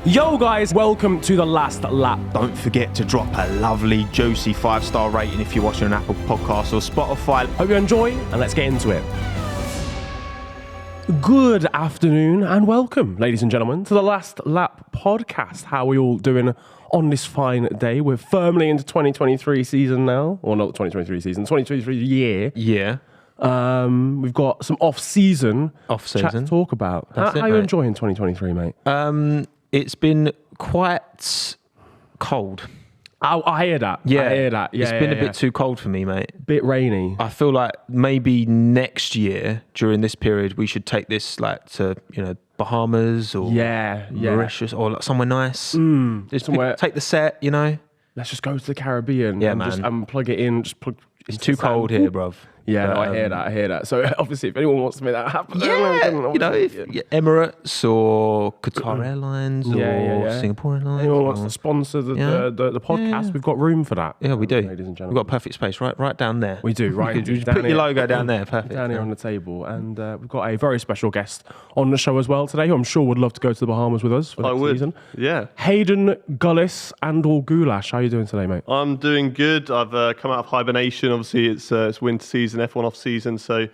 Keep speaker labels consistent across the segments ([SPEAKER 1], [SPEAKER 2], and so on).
[SPEAKER 1] Yo guys, welcome to The Last Lap. Don't forget to drop a lovely, juicy 5-star rating if you're watching on Apple Podcasts or Spotify. Hope you enjoy, and let's get into it. Good afternoon and welcome, ladies and gentlemen, to The Last Lap podcast. How are we all doing on this fine day? We're firmly into 2023 season now. Or not 2023 season, 2023 year.
[SPEAKER 2] Yeah.
[SPEAKER 1] We've got some off-season chat to talk about. How are you enjoying 2023, mate?
[SPEAKER 2] It's been quite cold.
[SPEAKER 1] Oh, I hear that. Yeah, I hear that. Yeah,
[SPEAKER 2] it's been a bit too cold for me, mate.
[SPEAKER 1] Bit rainy.
[SPEAKER 2] I feel like maybe next year during this period we should take this like to Bahamas or Mauritius or like somewhere nice.
[SPEAKER 1] Just somewhere.
[SPEAKER 2] Take the set,
[SPEAKER 1] Let's just go to the Caribbean.
[SPEAKER 2] Yeah,
[SPEAKER 1] and
[SPEAKER 2] man.
[SPEAKER 1] Just plug it in.
[SPEAKER 2] It's too cold here, bruv.
[SPEAKER 1] Yeah, no, I hear that. So obviously, if anyone wants to make that happen,
[SPEAKER 2] Emirates or Qatar Airlines or Singapore Airlines.
[SPEAKER 1] Anyone wants to sponsor the podcast, we've got room for that.
[SPEAKER 2] Yeah, we do.
[SPEAKER 1] Ladies and gentlemen.
[SPEAKER 2] We've got perfect space right down there.
[SPEAKER 1] We do, right?
[SPEAKER 2] You put your logo down there, perfect.
[SPEAKER 1] Down here on the table. And we've got a very special guest on the show as well today, who I'm sure would love to go to the Bahamas with us for next season.
[SPEAKER 3] Yeah.
[SPEAKER 1] Haydon Gullis and Gullis. How are you doing today, mate?
[SPEAKER 3] I'm doing good. I've come out of hibernation. Obviously, it's winter season, F1 off season, so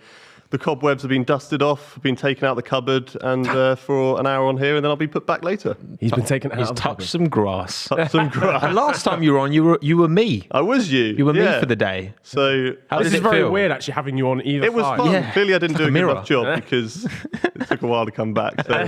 [SPEAKER 3] the cobwebs have been dusted off, been taken out of the cupboard, and for an hour on here, and then I'll be put back later.
[SPEAKER 1] He's been taken out.
[SPEAKER 2] He's touched some grass.
[SPEAKER 3] And
[SPEAKER 2] last time you were on, you were me.
[SPEAKER 3] I was you.
[SPEAKER 2] You were me for the day.
[SPEAKER 3] So
[SPEAKER 1] this is very weird, actually, having you on either side.
[SPEAKER 3] It was fun.
[SPEAKER 2] Yeah.
[SPEAKER 3] Clearly, I didn't do a good
[SPEAKER 2] mirror.
[SPEAKER 3] enough job because it took a while to come back. So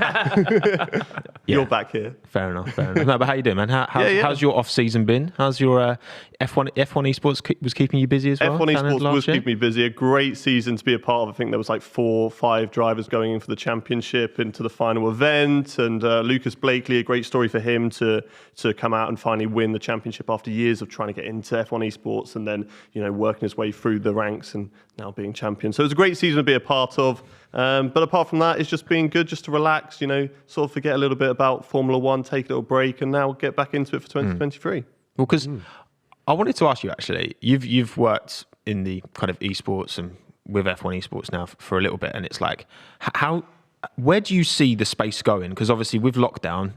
[SPEAKER 3] you're back here.
[SPEAKER 2] Fair enough. No, but how you doing, man? How's your off season been? How's your F1 Esports was keeping you busy as well?
[SPEAKER 3] F1 Esports was keeping me busy. A great season to be a part of. I think there was like 4 or 5 drivers going in for the championship into the final event, and Lucas Blakely, a great story for him to come out and finally win the championship after years of trying to get into F1 Esports and then working his way through the ranks and now being champion. So it was a great season to be a part of. But apart from that, it's just been good just to relax, sort of forget a little bit about Formula One, take a little break, and now get back into it for 2023.
[SPEAKER 2] Well, because I wanted to ask you actually, you've worked in the kind of esports and with F1 Esports now for a little bit, and it's like, where do you see the space going? Because obviously with lockdown,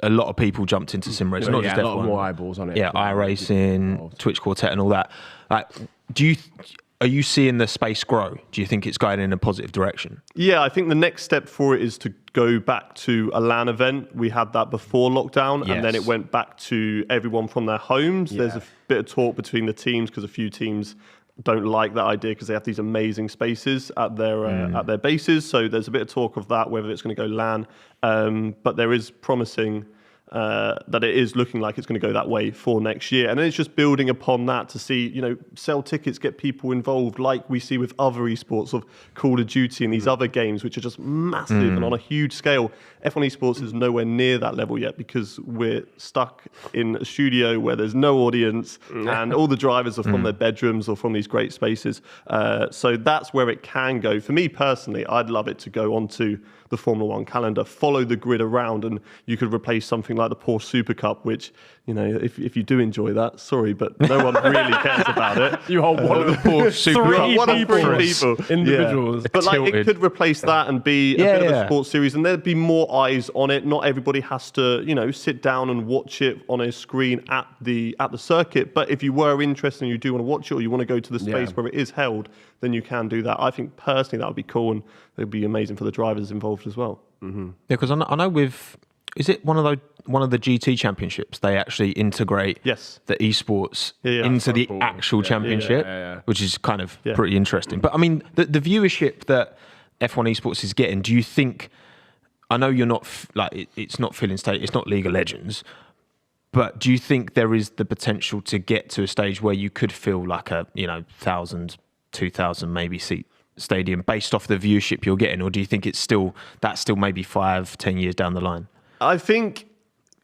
[SPEAKER 2] a lot of people jumped into sim racing, not just F1.
[SPEAKER 1] A lot more eyeballs on it.
[SPEAKER 2] Yeah, iRacing, Twitch Quartet, and all that. Like, are you seeing the space grow? Do you think it's going in a positive direction?
[SPEAKER 3] Yeah, I think the next step for it is to go back to a LAN event. We had that before lockdown, and then it went back to everyone from their homes. Yeah. There's a bit of talk between the teams because a few teams don't like that idea because they have these amazing spaces at their bases. So there's a bit of talk of that, whether it's going to go LAN. But there is promising that it is looking like it's going to go that way for next year. And then it's just building upon that to see, sell tickets, get people involved like we see with other esports of Call of Duty and these other games, which are just massive and on a huge scale. F1 Esports is nowhere near that level yet because we're stuck in a studio where there's no audience and all the drivers are from their bedrooms or from these great spaces. So that's where it can go. For me personally, I'd love it to go onto the Formula One calendar, follow the grid around, and you could replace something like the Porsche Super Cup, which, if you do enjoy that, sorry, but no one really cares about it.
[SPEAKER 1] You hold one of the Porsche Super Cup.
[SPEAKER 3] One of 3 people.
[SPEAKER 1] Individuals.
[SPEAKER 3] Yeah. But it could replace that and be a bit of a sports series, and there'd be more eyes on it. Not everybody has to, sit down and watch it on a screen at the circuit. But if you were interested and you do want to watch it, or you want to go to the space where it is held, then you can do that. I think personally that would be cool, and it would be amazing for the drivers involved as well.
[SPEAKER 2] Mm-hmm. Yeah, because I know is it one of the GT championships? They actually integrate the esports into the actual championship, which is kind of pretty interesting. But I mean, the viewership that F1 Esports is getting, do you think? I know you're not it's not filling state, it's not League of Legends, but do you think there is the potential to get to a stage where you could feel like a 1,000, 2,000 maybe seat stadium based off the viewership you're getting, or do you think that's still maybe 5-10 years down the line?
[SPEAKER 3] I think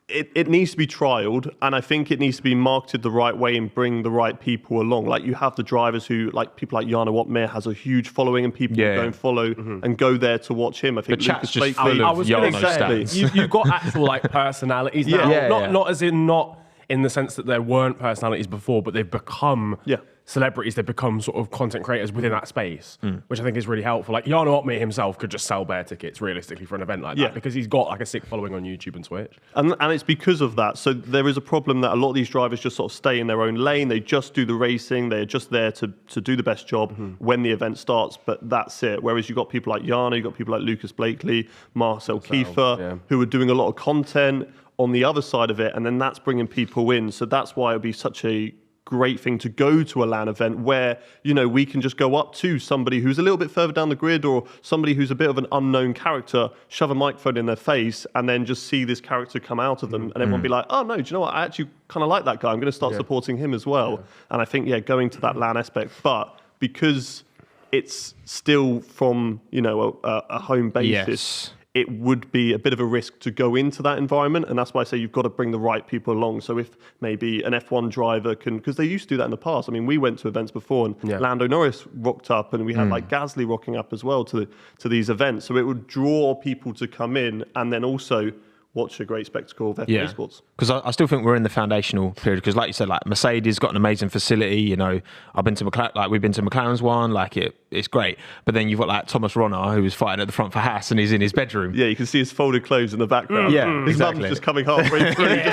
[SPEAKER 3] it needs to be trialed, and I think it needs to be marketed the right way and bring the right people along. Like, you have the drivers who, like people like Jana Wattmeijer, has a huge following, and people go and follow and go there to watch him. I think
[SPEAKER 2] the chat's just full of Jana stats.
[SPEAKER 1] You've got actual personalities now, not in the sense that there weren't personalities before, but they've become celebrities, they become sort of content creators within that space, which I think is really helpful. Like Jarno Opmeer himself could just sell bare tickets realistically for an event like that because he's got like a sick following on YouTube and Twitch.
[SPEAKER 3] And it's because of that. So there is a problem that a lot of these drivers just sort of stay in their own lane. They just do the racing. They're just there to do the best job when the event starts, but that's it. Whereas you've got people like Jarno, you've got people like Lucas Blakely, Marcel Kiefer, who are doing a lot of content on the other side of it, and then that's bringing people in. So that's why it would be such a great thing to go to a LAN event where, you know, we can just go up to somebody who's a little bit further down the grid or somebody who's a bit of an unknown character, shove a microphone in their face, and then just see this character come out of them, and everyone be like, oh no, do you know what? I actually kind of like that guy. I'm going to start supporting him as well. And I think, going to that LAN aspect, but because it's still from, you know, a home basis, it would be a bit of a risk to go into that environment. And that's why I say you've got to bring the right people along. So if maybe an F1 driver can, because they used to do that in the past. I mean, we went to events before and Lando Norris rocked up, and we had like Gasly rocking up as well to these events. So it would draw people to come in and then also watch a great spectacle of F1 Esports.
[SPEAKER 2] Because I still think we're in the foundational period. Because like you said, like Mercedes got an amazing facility. You know, I've been to we've been to McLaren's one. Like it's great. But then you've got like Thomas Ronner, who was fighting at the front for Haas, and he's in his bedroom.
[SPEAKER 3] Yeah, you can see his folded clothes in the background. His mum's just coming halfway through.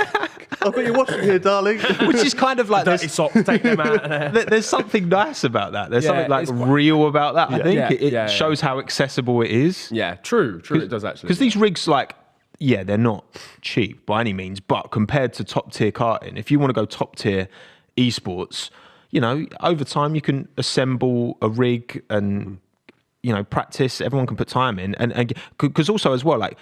[SPEAKER 3] I bet you're watching here, darling.
[SPEAKER 2] Which is kind of like
[SPEAKER 1] dirty socks, take them out.
[SPEAKER 2] There's something nice about that. There's something like real about that. I think it shows how accessible it is.
[SPEAKER 1] Yeah, true. It does actually.
[SPEAKER 2] Because these rigs, like, they're not cheap by any means, but compared to top tier karting, if you want to go top tier esports, you know, over time you can assemble a rig and, you know, practice. Everyone can put time in, and because also as well, like,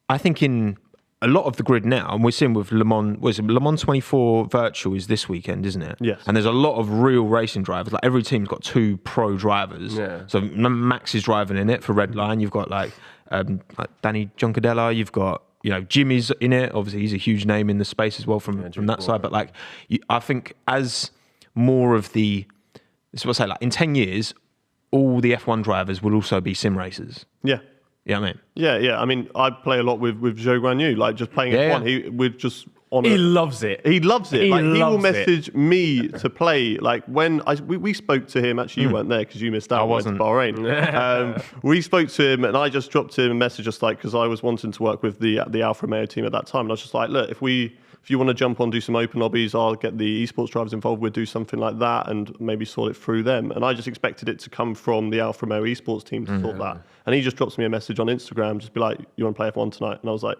[SPEAKER 2] I think in a lot of the grid now, and we're seeing with Le Mans, Le Mans 24 Virtual is this weekend, isn't it?
[SPEAKER 3] Yes.
[SPEAKER 2] And there's a lot of real racing drivers. Like every team's got 2 pro drivers. Yeah. So Max is driving in it for Redline. You've got like Danny Juncadella. You've got, you know, Jimmy's in it. Obviously, he's a huge name in the space as well from that side. But like, I think as more of this is what I say, like in 10 years, all the F1 drivers will also be sim racers.
[SPEAKER 3] Yeah.
[SPEAKER 2] Yeah, I mean.
[SPEAKER 3] Yeah. I mean, I play a lot with Joe Guanyu, like just playing F1. We're just on
[SPEAKER 1] He loves it.
[SPEAKER 3] He loves it. He will message me to play. Like when we spoke to him, actually you weren't there because you missed out.
[SPEAKER 2] I wasn't.
[SPEAKER 3] Bahrain. We spoke to him and I just dropped him a message just like, because I was wanting to work with the Alfa Romeo team at that time. And I was just like, look, if you want to jump on, do some open lobbies, I'll get the esports drivers involved. We'll do something like that and maybe sort it through them. And I just expected it to come from the Alfa Romeo esports team to sort that. And he just drops me a message on Instagram, just be like, you want to play F1 tonight? And I was like,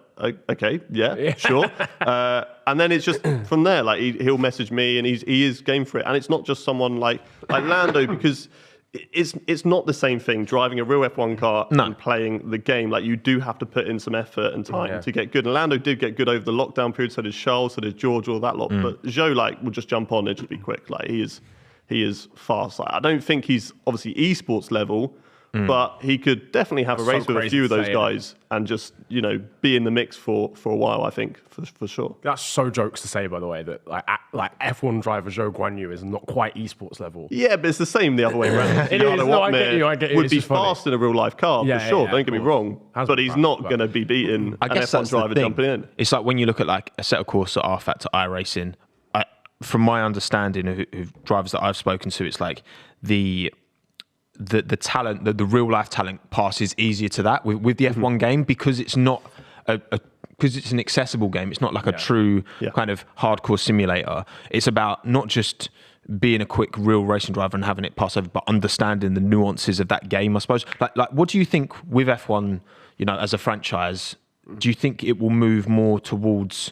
[SPEAKER 3] okay, yeah. Sure. And then it's just from there, like he'll message me and he is game for it. And it's not just someone like Lando, because it's not the same thing driving a real F1 car and playing the game. Like you do have to put in some effort and time to get good. And Lando did get good over the lockdown period. So did Charles, so did George, all that lot. But Joe will just jump on and just be quick. Like he is fast. Like, I don't think he's obviously esports level, but he could definitely have a race with a few of those guys and just, you know, be in the mix for a while, I think, for sure.
[SPEAKER 1] That's so jokes to say, by the way, that like F1 driver Zhou Guanyu is not quite esports level.
[SPEAKER 3] Yeah, but it's the same the other way around.
[SPEAKER 1] I get you.
[SPEAKER 3] Would be fast in a real life car, for sure, don't get me wrong. But he's not going to be beating an F1 driver jumping in.
[SPEAKER 2] It's like when you look at like a set of course at R-Factor iRacing, from my understanding of drivers that I've spoken to, it's like the talent, the real life talent passes easier to that with the F1 game, because it's not because it's an accessible game. It's not like a true kind of hardcore simulator. It's about not just being a quick real racing driver and having it pass over, but understanding the nuances of that game, I suppose. Like what do you think with F1, you know, as a franchise? Do you think it will move more towards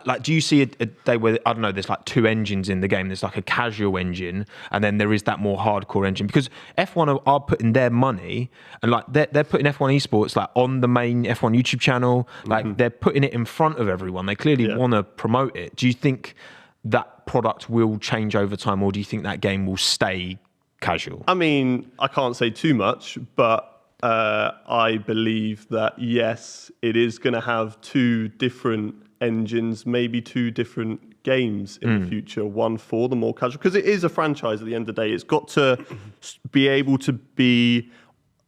[SPEAKER 2] like do you see a day where, I don't know, there's like 2 engines in the game? There's like a casual engine and then there is that more hardcore engine, because F1 are putting their money and like they're putting F1 Esports like on the main F1 YouTube channel, like they're putting it in front of everyone. They clearly want to promote it. Do you think that product will change over time, or do you think that game will stay casual?
[SPEAKER 3] I mean, I can't say too much, but I believe that, yes, it is going to have 2 different engines, maybe 2 different games in the future, one for the more casual, because it is a franchise at the end of the day. It's got to be able to be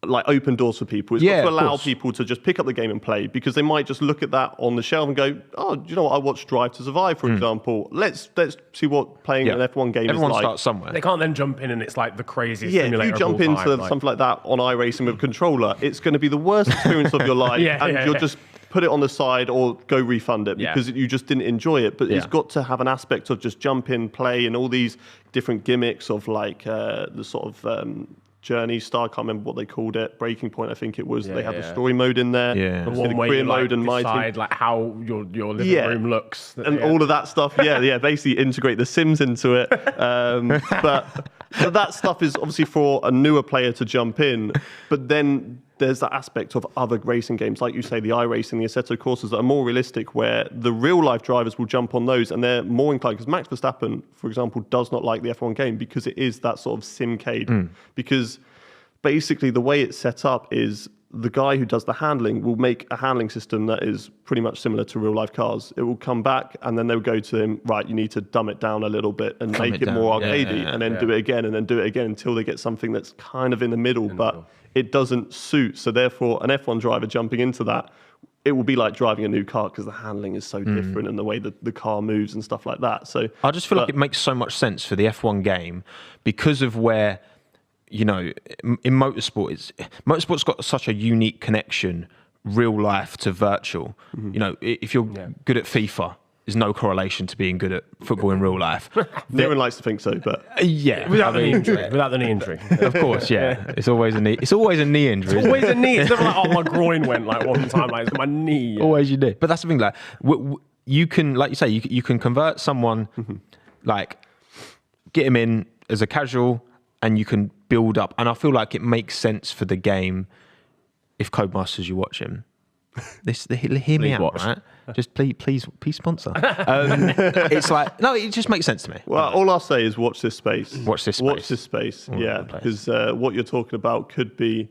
[SPEAKER 3] like open doors for people. It's got to allow people to just pick up the game and play, because they might just look at that on the shelf and go, oh, do you know what? I watched Drive to Survive, for example. Let's see what playing an F1 game is like.
[SPEAKER 2] Everyone starts somewhere.
[SPEAKER 1] They can't then jump in and it's like the craziest simulator.
[SPEAKER 3] If you jump into something like that on iRacing with a controller, it's going to be the worst experience of your life, you'll just put it on the side or go refund it because you just didn't enjoy it. But it's got to have an aspect of just jump in, play, and all these different gimmicks of like the sort of Journey Star, I can't remember what they called it. Breaking Point, I think it was. They had the story mode in there.
[SPEAKER 1] The one where
[SPEAKER 3] career
[SPEAKER 1] you
[SPEAKER 3] mode and
[SPEAKER 1] decide like how your living room looks.
[SPEAKER 3] And all of that stuff. Basically integrate the Sims into it. But that stuff is obviously for a newer player to jump in. But then there's that aspect of other racing games, like you say, the iRacing, the Assetto Corsas, that are more realistic, where the real-life drivers will jump on those, and they're more inclined, because Max Verstappen, for example, does not like the F1 game because it is that sort of simcade. Because basically the way it's set up is the guy who does the handling will make a handling system that is pretty much similar to real-life cars. It will come back, and then they'll go to him, right, you need to dumb it down a little bit and make it more arcadey, and then do it again, and then do it again until they get something that's kind of in the middle, but it doesn't suit. So therefore, an F1 driver jumping into that, it will be like driving a new car, because the handling is so different and the way that the car moves and stuff like that. So
[SPEAKER 2] I just feel like it makes so much sense for the F1 game because of where, you know, in motorsport's got such a unique connection, real life to virtual. You know, if you're good at FIFA, there's no correlation to being good at football in real life.
[SPEAKER 3] Niran likes to think so, but
[SPEAKER 1] without the knee injury,
[SPEAKER 2] of course, it's always a knee. It's always a knee injury.
[SPEAKER 1] It's always a knee. It's never like, oh, my groin went like one time, like it's my knee. Yeah.
[SPEAKER 2] Always you do. But that's the thing. Like you can, like you say, you can convert someone, like get him in as a casual, and you can build up. And I feel like it makes sense for the game if Codemasters, you watch him. Hear me out, right? Just please sponsor. It's like, no, it just makes sense to me.
[SPEAKER 3] Well, all I'll say is watch this space.
[SPEAKER 2] Watch this space.
[SPEAKER 3] Because what you're talking about could be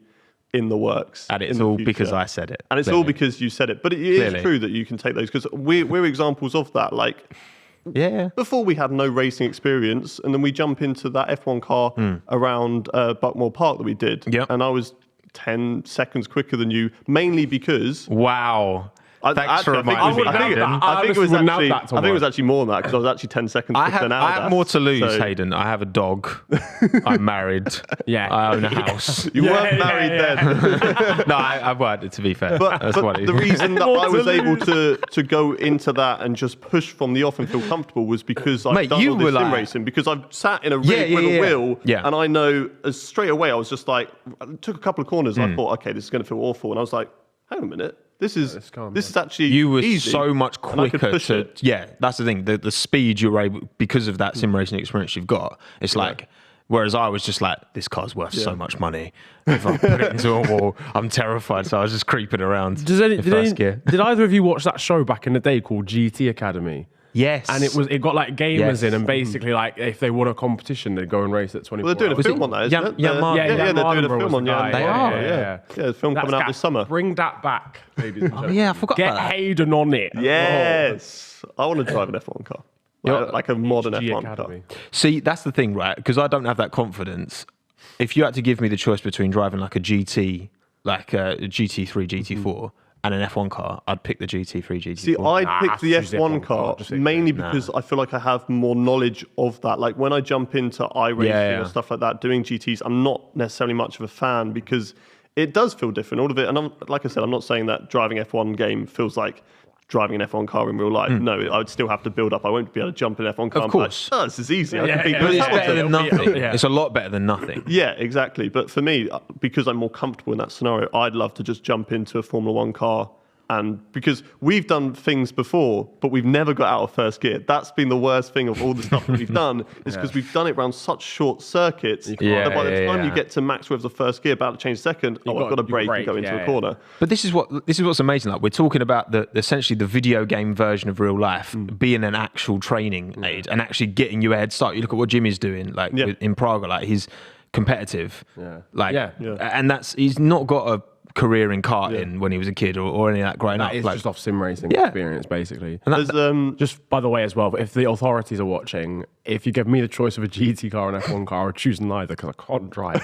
[SPEAKER 3] in the works.
[SPEAKER 2] And it's all because I said it.
[SPEAKER 3] And it's all because you said it. But it is true that you can take those, because we're examples of that. Like, before we had no racing experience, and then we jump into that F1 car around Buckmore Park that we did. And I was 10 seconds quicker than you, mainly because...
[SPEAKER 2] Wow. Thanks for reminding me.
[SPEAKER 3] I think it was actually more than that, because I was actually 10 seconds quicker than
[SPEAKER 2] I have more to lose, Haydon. I have a dog. I'm married. I own a house.
[SPEAKER 3] You weren't married then.
[SPEAKER 2] No, I weren't, to be fair.
[SPEAKER 3] But the reason that I was able to go into that and just push from the off and feel comfortable was because I've done all this sim racing, because I've sat in a rig with a wheel, and I know straight away I was just like, I took a couple of corners and I thought, okay, this is going to feel awful. And I was like, hang on a minute. This is actually
[SPEAKER 2] you were
[SPEAKER 3] easy,
[SPEAKER 2] so much quicker to that's the thing, the speed you're able, because of that sim racing experience you've got, it's like, whereas I was just like, this car's worth so much money, if I put it into a wall I'm terrified, so I was just creeping around.
[SPEAKER 1] Did either of you watch that show back in the day called GT Academy?
[SPEAKER 2] Yes.
[SPEAKER 1] And it got like gamers in, and basically like if they won a competition, they'd go and race at 24
[SPEAKER 3] Well, they're doing a film on that, isn't it?
[SPEAKER 1] They're doing
[SPEAKER 3] a film on that.
[SPEAKER 2] They are.
[SPEAKER 3] Yeah, a film coming out this summer.
[SPEAKER 1] Bring that back, ladies and gentlemen.
[SPEAKER 2] I forgot
[SPEAKER 1] Get
[SPEAKER 2] about that.
[SPEAKER 1] Haydon on it.
[SPEAKER 3] Yes. I want to drive an F1 car. Like a modern F1
[SPEAKER 1] Academy.
[SPEAKER 3] car.
[SPEAKER 2] See, that's the thing, right? Because I don't have that confidence. If you had to give me the choice between driving like a GT, like a GT3, GT4, and an F1 car, I'd pick the GT3, GT4.
[SPEAKER 3] See, I'd pick the F1 car mainly because I feel like I have more knowledge of that. Like when I jump into iRacing or stuff like that, doing GTs, I'm not necessarily much of a fan because it does feel different, all of it. And like I said, I'm not saying that driving F1 game feels like driving an F1 car in real life. No, I would still have to build up. I won't be able to jump in an F1 car.
[SPEAKER 2] Of course.
[SPEAKER 3] Like, this is easy.
[SPEAKER 2] But it's better than nothing. It's a lot better than nothing.
[SPEAKER 3] Yeah, exactly. But for me, because I'm more comfortable in that scenario, I'd love to just jump into a Formula 1 car. And because we've done things before, but we've never got out of first gear. That's been the worst thing of all the stuff that we've done, is because we've done it around such short circuits that by the time you get to max revs of first gear, about to change second, I've got to brake and go into a corner.
[SPEAKER 2] But this is what's amazing. Like we're talking about essentially the video game version of real life being an actual training aid and actually getting you a head start. You look at what Jimmy's doing, like in Prague, like he's competitive, and he's not got a career in karting when he was a kid or any of that growing up.
[SPEAKER 1] It's just off sim racing experience, basically. And just by the way, as well, if the authorities are watching, if you give me the choice of a GT car and F1 car, I would choose neither because I can't drive.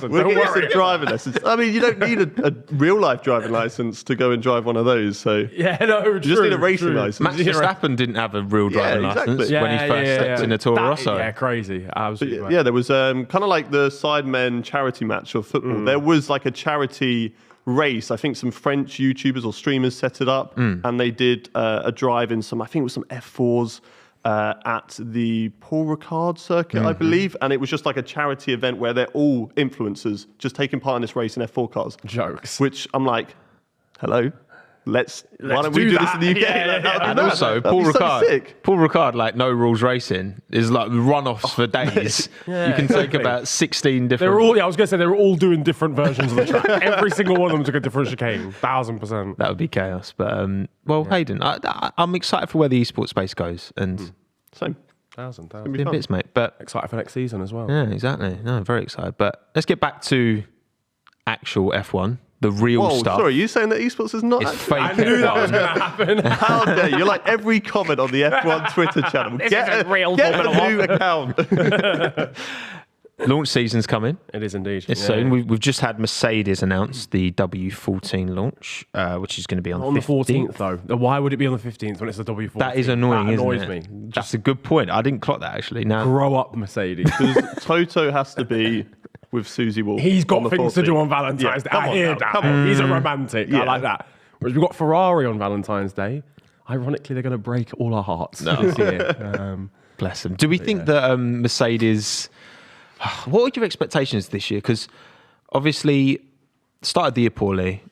[SPEAKER 3] We'll get some driving lessons. I mean, you don't need a real life driving license to go and drive one of those. So
[SPEAKER 1] you
[SPEAKER 3] just need a racing license.
[SPEAKER 2] Max Verstappen didn't have a real driving license when he first stepped in a Toro Rosso.
[SPEAKER 1] Yeah, crazy. Absolutely.
[SPEAKER 3] Yeah, there was kind of like the Sidemen charity match of football. There was like a charity race. I think some French YouTubers or streamers set it up, and they did a drive in some, I think it was some F4s at the Paul Ricard circuit, I believe. And it was just like a charity event where they're all influencers just taking part in this race in F4 cars.
[SPEAKER 1] Jokes.
[SPEAKER 3] Which I'm like, hello. Why don't we do this in the UK?
[SPEAKER 2] And also, Paul Ricard, like no rules racing, is like runoffs for days. You can take about 16 different.
[SPEAKER 1] I was going to say they were all doing different versions of the track. Every single one of them took a different chicane. 1000%.
[SPEAKER 2] That would be chaos. But Haydon, I'm excited for where the esports space goes, and
[SPEAKER 3] same.
[SPEAKER 1] 1000.
[SPEAKER 2] Bits, mate. But
[SPEAKER 1] excited for next season as well.
[SPEAKER 2] Yeah, exactly. No, very excited. But let's get back to actual F1. The real stuff.
[SPEAKER 3] Sorry, you saying that esports is not
[SPEAKER 2] fake?
[SPEAKER 1] I knew that was going to happen.
[SPEAKER 3] How dare you? You're like every comment on the F1 Twitter channel. Get a new account.
[SPEAKER 2] Launch season's coming.
[SPEAKER 1] It is indeed.
[SPEAKER 2] It's soon. We've just had Mercedes announce the W14 launch, which is going to be on
[SPEAKER 1] the 14th, though. Why would it be on the 15th when it's the W14?
[SPEAKER 2] That is annoying,
[SPEAKER 1] isn't
[SPEAKER 2] it?
[SPEAKER 1] Me.
[SPEAKER 2] That's a good point. I didn't clock that, actually. Now,
[SPEAKER 1] grow up, Mercedes.
[SPEAKER 3] Because Toto has to be with Susie Wolf.
[SPEAKER 1] He's got things to do on Valentine's Day. I hear that. Come on. He's a romantic. I like that. Whereas we've got Ferrari on Valentine's Day. Ironically, they're going to break all our hearts this year.
[SPEAKER 2] Bless them. Do we think that Mercedes... What were your expectations this year? Because obviously, started the year poorly.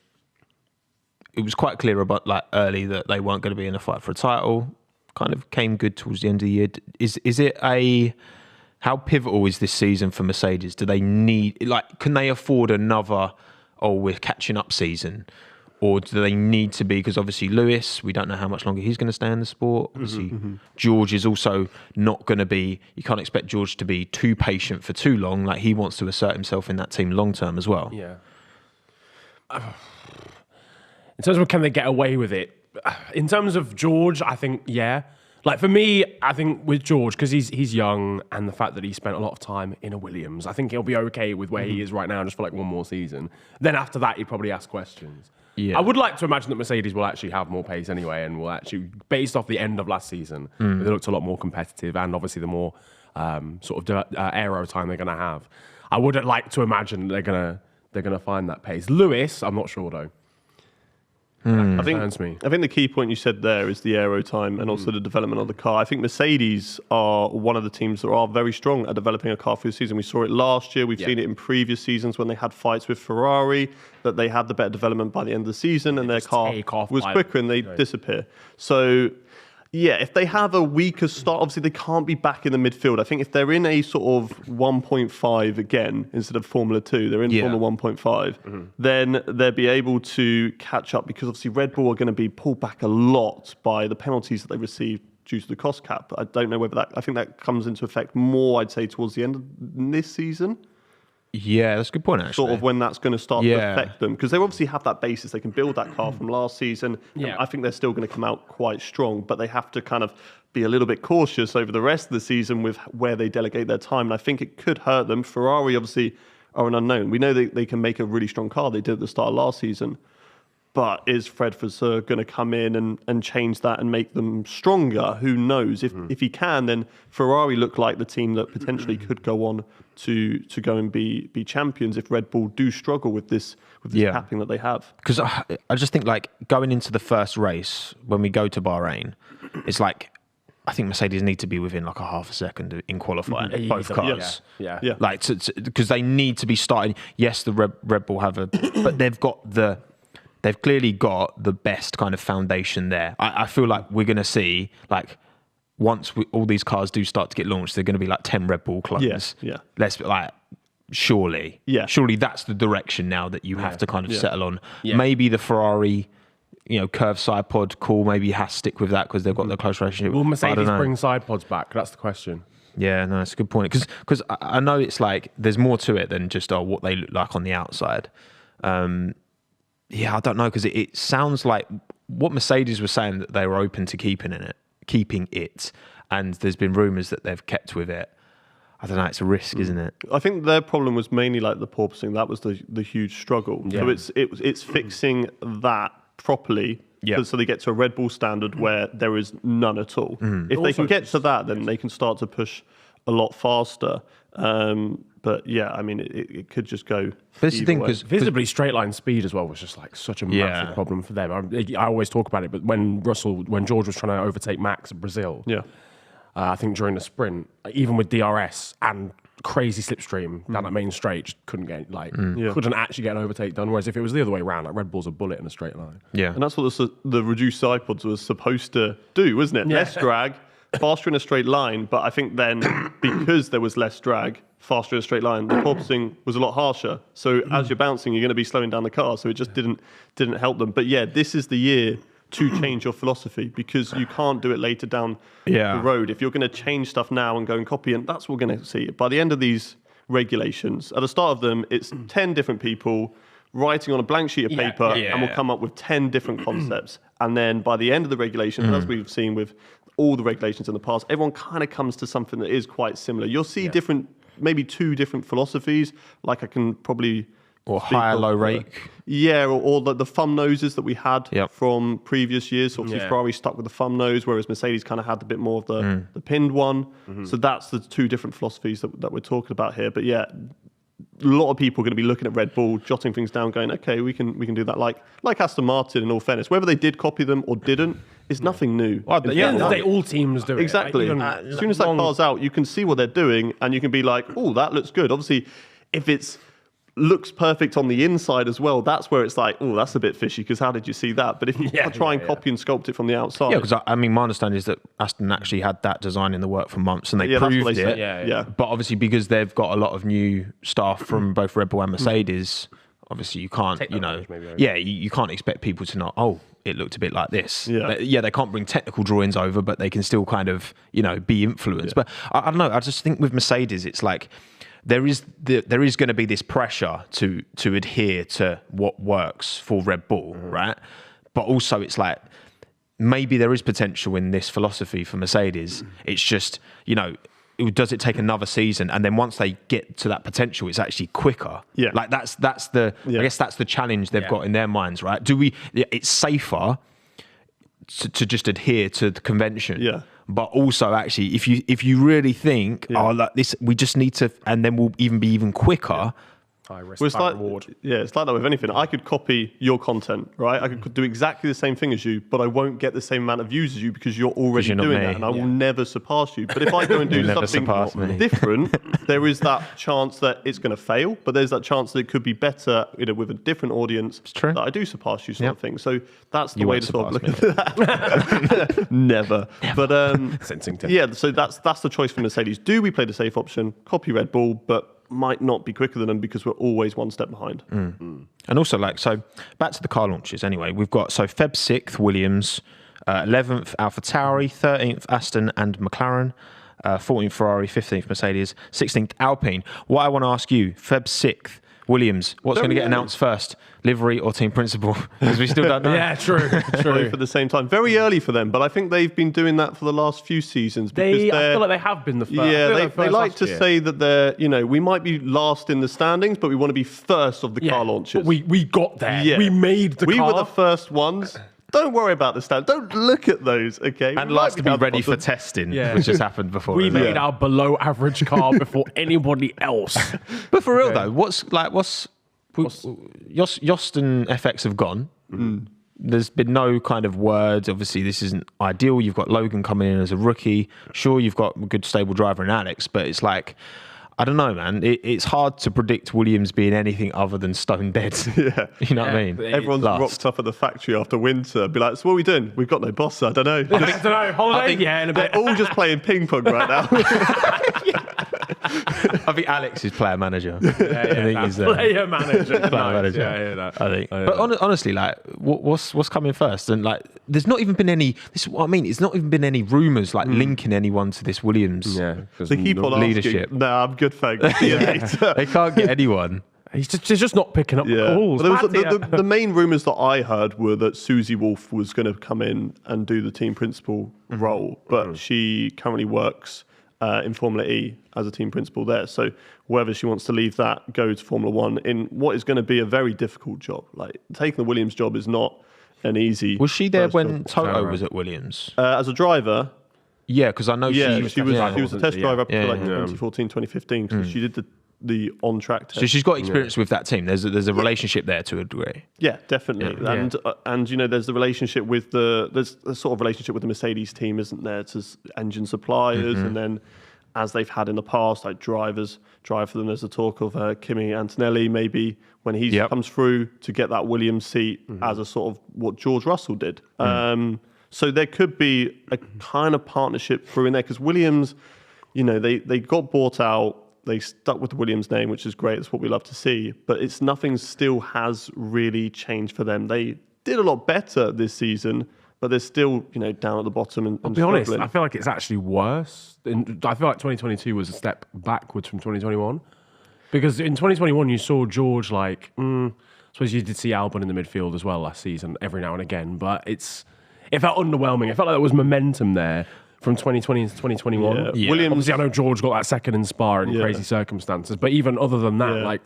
[SPEAKER 2] It was quite clear about early that they weren't going to be in a fight for a title. Kind of came good towards the end of the year. Is it how pivotal is this season for Mercedes? Do they need can they afford another we're catching up season? Or do they need to be, because obviously Lewis, we don't know how much longer he's going to stay in the sport. Obviously, George is also not going to be, you can't expect George to be too patient for too long. Like, he wants to assert himself in that team long term as well.
[SPEAKER 1] Yeah. In terms of can they get away with it? In terms of George, I think, yeah. Like, for me, I think with George, because he's young, and the fact that he spent a lot of time in a Williams, I think he'll be okay with where he is right now just for like one more season. Then after that, he'd probably ask questions. Yeah. I would like to imagine that Mercedes will actually have more pace anyway, and will actually, based off the end of last season, they looked a lot more competitive, and obviously the more sort of aero time they're going to have. I would like to imagine they're gonna find that pace. Lewis, I'm not sure though.
[SPEAKER 3] I think the key point you said there is the aero time and also the development of the car. I think Mercedes are one of the teams that are very strong at developing a car through the season. We saw it last year. We've seen it in previous seasons when they had fights with Ferrari, that they had the better development by the end of the season and their car was quicker and they disappear. So, yeah, if they have a weaker start, obviously they can't be back in the midfield. I think if they're in a sort of 1.5 again, instead of Formula 2, they're in Formula 1.5, then they'll be able to catch up, because obviously Red Bull are going to be pulled back a lot by the penalties that they received due to the cost cap. I don't know whether I think that comes into effect more, I'd say, towards the end of this season.
[SPEAKER 2] Yeah, that's a good point, actually.
[SPEAKER 3] Sort of when that's going to start to affect them. Because they obviously have that basis. They can build that car from last season. Yeah. I think they're still going to come out quite strong. But they have to kind of be a little bit cautious over the rest of the season with where they delegate their time. And I think it could hurt them. Ferrari, obviously, are an unknown. We know they can make a really strong car. They did at the start of last season. But is Fred Vasseur going to come in and change that and make them stronger? Who knows? If he can, then Ferrari look like the team that potentially could go on to go and be champions if Red Bull do struggle with this capping that they have.
[SPEAKER 2] Because I just think, like, going into the first race, when we go to Bahrain, it's like, I think Mercedes need to be within like a half a second in qualifying both cars. Yeah. Like, because they need to be starting. Yes, the Red Bull have but they've clearly got the best kind of foundation there. I feel like we're going to see, like, once all these cars do start to get launched, they're going to be like 10 Red Bull clones. Yeah. Let's like, surely that's the direction now that you have to kind of settle on. Yeah. Maybe the Ferrari, curved side pod, maybe you have to stick with that because they've got the close relationship.
[SPEAKER 1] Will Mercedes bring side pods back? That's the question.
[SPEAKER 2] Yeah, no, it's a good point. Because I know it's like there's more to it than just what they look like on the outside. I don't know, because it sounds like what Mercedes was saying, that they were open to keeping it, and there's been rumours that they've kept with it. I don't know, it's a risk, isn't it?
[SPEAKER 3] I think their problem was mainly like the porpoising. That was the huge struggle. Yeah. So it's fixing that properly. Yeah. So they get to a Red Bull standard where there is none at all. If they can get to that, then they can start to push a lot faster. But yeah, I mean, it could just go.
[SPEAKER 2] That's the thing, because
[SPEAKER 1] visibly straight line speed as well was just like such a massive problem for them. I always talk about it, but when George was trying to overtake Max in Brazil, I think during the sprint, even with DRS and crazy slipstream down that main straight, just couldn't actually get an overtake done. Whereas if it was the other way around, like Red Bull's a bullet in a straight line.
[SPEAKER 3] Yeah, and that's what the reduced side pods was supposed to do, wasn't it? Yeah. Less drag, faster in a straight line. But I think then because there was less drag, faster in a straight line, the porpoising was a lot harsher. So as you're bouncing, you're going to be slowing down the car. So it just didn't help them. But yeah, this is the year to change your philosophy, because you can't do it later down the road. If you're going to change stuff now and go and copy, and that's what we're going to see. By the end of these regulations, at the start of them, it's 10 different people writing on a blank sheet of paper, and we'll come up with 10 different concepts. And then by the end of the regulations, as we've seen with all the regulations in the past, everyone kind of comes to something that is quite similar. You'll see maybe 2 different philosophies, like I can probably...
[SPEAKER 2] Or higher, low rake.
[SPEAKER 3] Or the thumb noses that we had from previous years. So obviously Ferrari stuck with the thumb nose, whereas Mercedes kind of had a bit more of the pinned one. So that's the 2 different philosophies that we're talking about here. But yeah, a lot of people are going to be looking at Red Bull, jotting things down, going, okay, we can do that. Like Aston Martin, in all fairness. Whether they did copy them or didn't, it's nothing new.
[SPEAKER 1] All teams do it.
[SPEAKER 3] Exactly. As soon as that car's out, you can see what they're doing, and you can be like, oh, that looks good. Obviously, if it's looks perfect on the inside as well, that's where it's like, oh, that's a bit fishy, because how did you see that? But if you try and copy and sculpt it from the outside...
[SPEAKER 2] Yeah, because I mean, my understanding is that Aston actually had that design in the work for months, and they proved it.
[SPEAKER 3] Yeah.
[SPEAKER 2] But obviously, because they've got a lot of new staff from both Red Bull and Mercedes, obviously you can't, you can't expect people to know, it looked a bit like this. They can't bring technical drawings over, but they can still kind of, be influenced. But I don't know, I just think with Mercedes, it's like... There is going to be this pressure to adhere to what works for Red Bull, right? But also it's like, maybe there is potential in this philosophy for Mercedes. It's just, does it take another season? And then once they get to that potential, it's actually quicker. Yeah. Like I guess that's the challenge they've got in their minds, right? It's safer to just adhere to the convention. Yeah. But also, actually, if you really think, like this, we just need to, and then we'll be even quicker.
[SPEAKER 1] High risk, high reward.
[SPEAKER 3] Yeah, it's like that with anything. I could copy your content, right? I could do exactly the same thing as you, but I won't get the same amount of views as you because you're already doing that, and I will never surpass you. But if I go and do something different, there is that chance that it's going to fail, but there's that chance that it could be better, with a different audience. It's true. That I do surpass you, sort of thing. So that's the way to sort of look at that. Never. But
[SPEAKER 1] sensing
[SPEAKER 3] so that's the choice for Mercedes. Do we play the safe option, copy Red Bull, but might not be quicker than them because we're always one step behind.
[SPEAKER 2] And also, so back to the car launches anyway. We've got, Feb 6th, Williams, 11th, AlphaTauri, 13th, Aston and McLaren, 14th, Ferrari, 15th, Mercedes, 16th, Alpine. What I want to ask you, Feb 6th, Williams, what's going to get announced first? Livery or team principal? Because we still don't know.
[SPEAKER 1] Yeah, true.
[SPEAKER 3] Both at the same time. Very early for them, but I think they've been doing that for the last few seasons.
[SPEAKER 1] I feel like they have been the first.
[SPEAKER 3] Yeah, they like to say that they're, we might be last in the standings, but we want to be first of the car launches.
[SPEAKER 1] But we got there. Yeah. We made the car.
[SPEAKER 3] We were the first ones. Don't worry about the stand. Don't look at those, okay?
[SPEAKER 2] And likes to be ready for testing, which has happened before.
[SPEAKER 1] We made our below average car before anybody else.
[SPEAKER 2] But for real though, what's Yost and FX have gone. There's been no kind of words. Obviously, this isn't ideal. You've got Logan coming in as a rookie. Sure, you've got a good stable driver in Alex, but it's like, I don't know, man. It's hard to predict Williams being anything other than stone dead.
[SPEAKER 3] Yeah.
[SPEAKER 2] You know what I mean?
[SPEAKER 3] Everyone's rocked up at the factory after winter. Be like, so what are we doing? We've got no boss. I don't know.
[SPEAKER 1] Holiday? Yeah, in a bit.
[SPEAKER 3] They're all just playing ping pong right now.
[SPEAKER 2] I think Alex is player manager.
[SPEAKER 1] I think he's player manager. Nice. Yeah, I hear that.
[SPEAKER 2] I think. But honestly, like, what's coming first? And like, there's not even been any. This is what I mean. It's not even been any rumours like linking anyone to this Williams.
[SPEAKER 3] They keep on
[SPEAKER 2] leadership.
[SPEAKER 3] Asking, nah, I'm good, thanks.
[SPEAKER 2] They can't get anyone.
[SPEAKER 1] He's just not picking up calls.
[SPEAKER 3] The main rumours that I heard were that Susie Wolff was going to come in and do the team principal role, but she currently works in Formula E as a team principal there. So whether she wants to leave that, go to Formula One in what is going to be a very difficult job. Like, taking the Williams job is not an easy.
[SPEAKER 2] Was she there when Toto was at Williams?
[SPEAKER 3] As a driver?
[SPEAKER 2] Yeah, because I know
[SPEAKER 3] she was a test driver up until 2014, 2015, because she did the on-track test.
[SPEAKER 2] So she's got experience with that team. There's a relationship there to a degree.
[SPEAKER 3] Yeah, definitely. And you know, there's the relationship with there's a sort of relationship with the Mercedes team, isn't there, to engine suppliers, and then as they've had in the past, like drivers drive for them. There's a talk of Kimi Antonelli maybe when he comes through to get that Williams seat as a sort of what George Russell did. So there could be a kind of partnership through in there because Williams, you know, they got bought out. They stuck with the Williams name, which is great. That's what we love to see. But it's nothing still has really changed for them. They did a lot better this season, but they're still, you know, down at the bottom. And
[SPEAKER 1] I'll be honest, I feel like it's actually worse. I feel like 2022 was a step backwards from 2021. Because in 2021, you saw George like, I suppose you did see Albon in the midfield as well last season, every now and again. But it felt underwhelming. It felt like there was momentum there. From 2020 into 2021.
[SPEAKER 3] Yeah. Williams,
[SPEAKER 1] obviously, I know George got that second in Spa in crazy circumstances, but even other than that, like,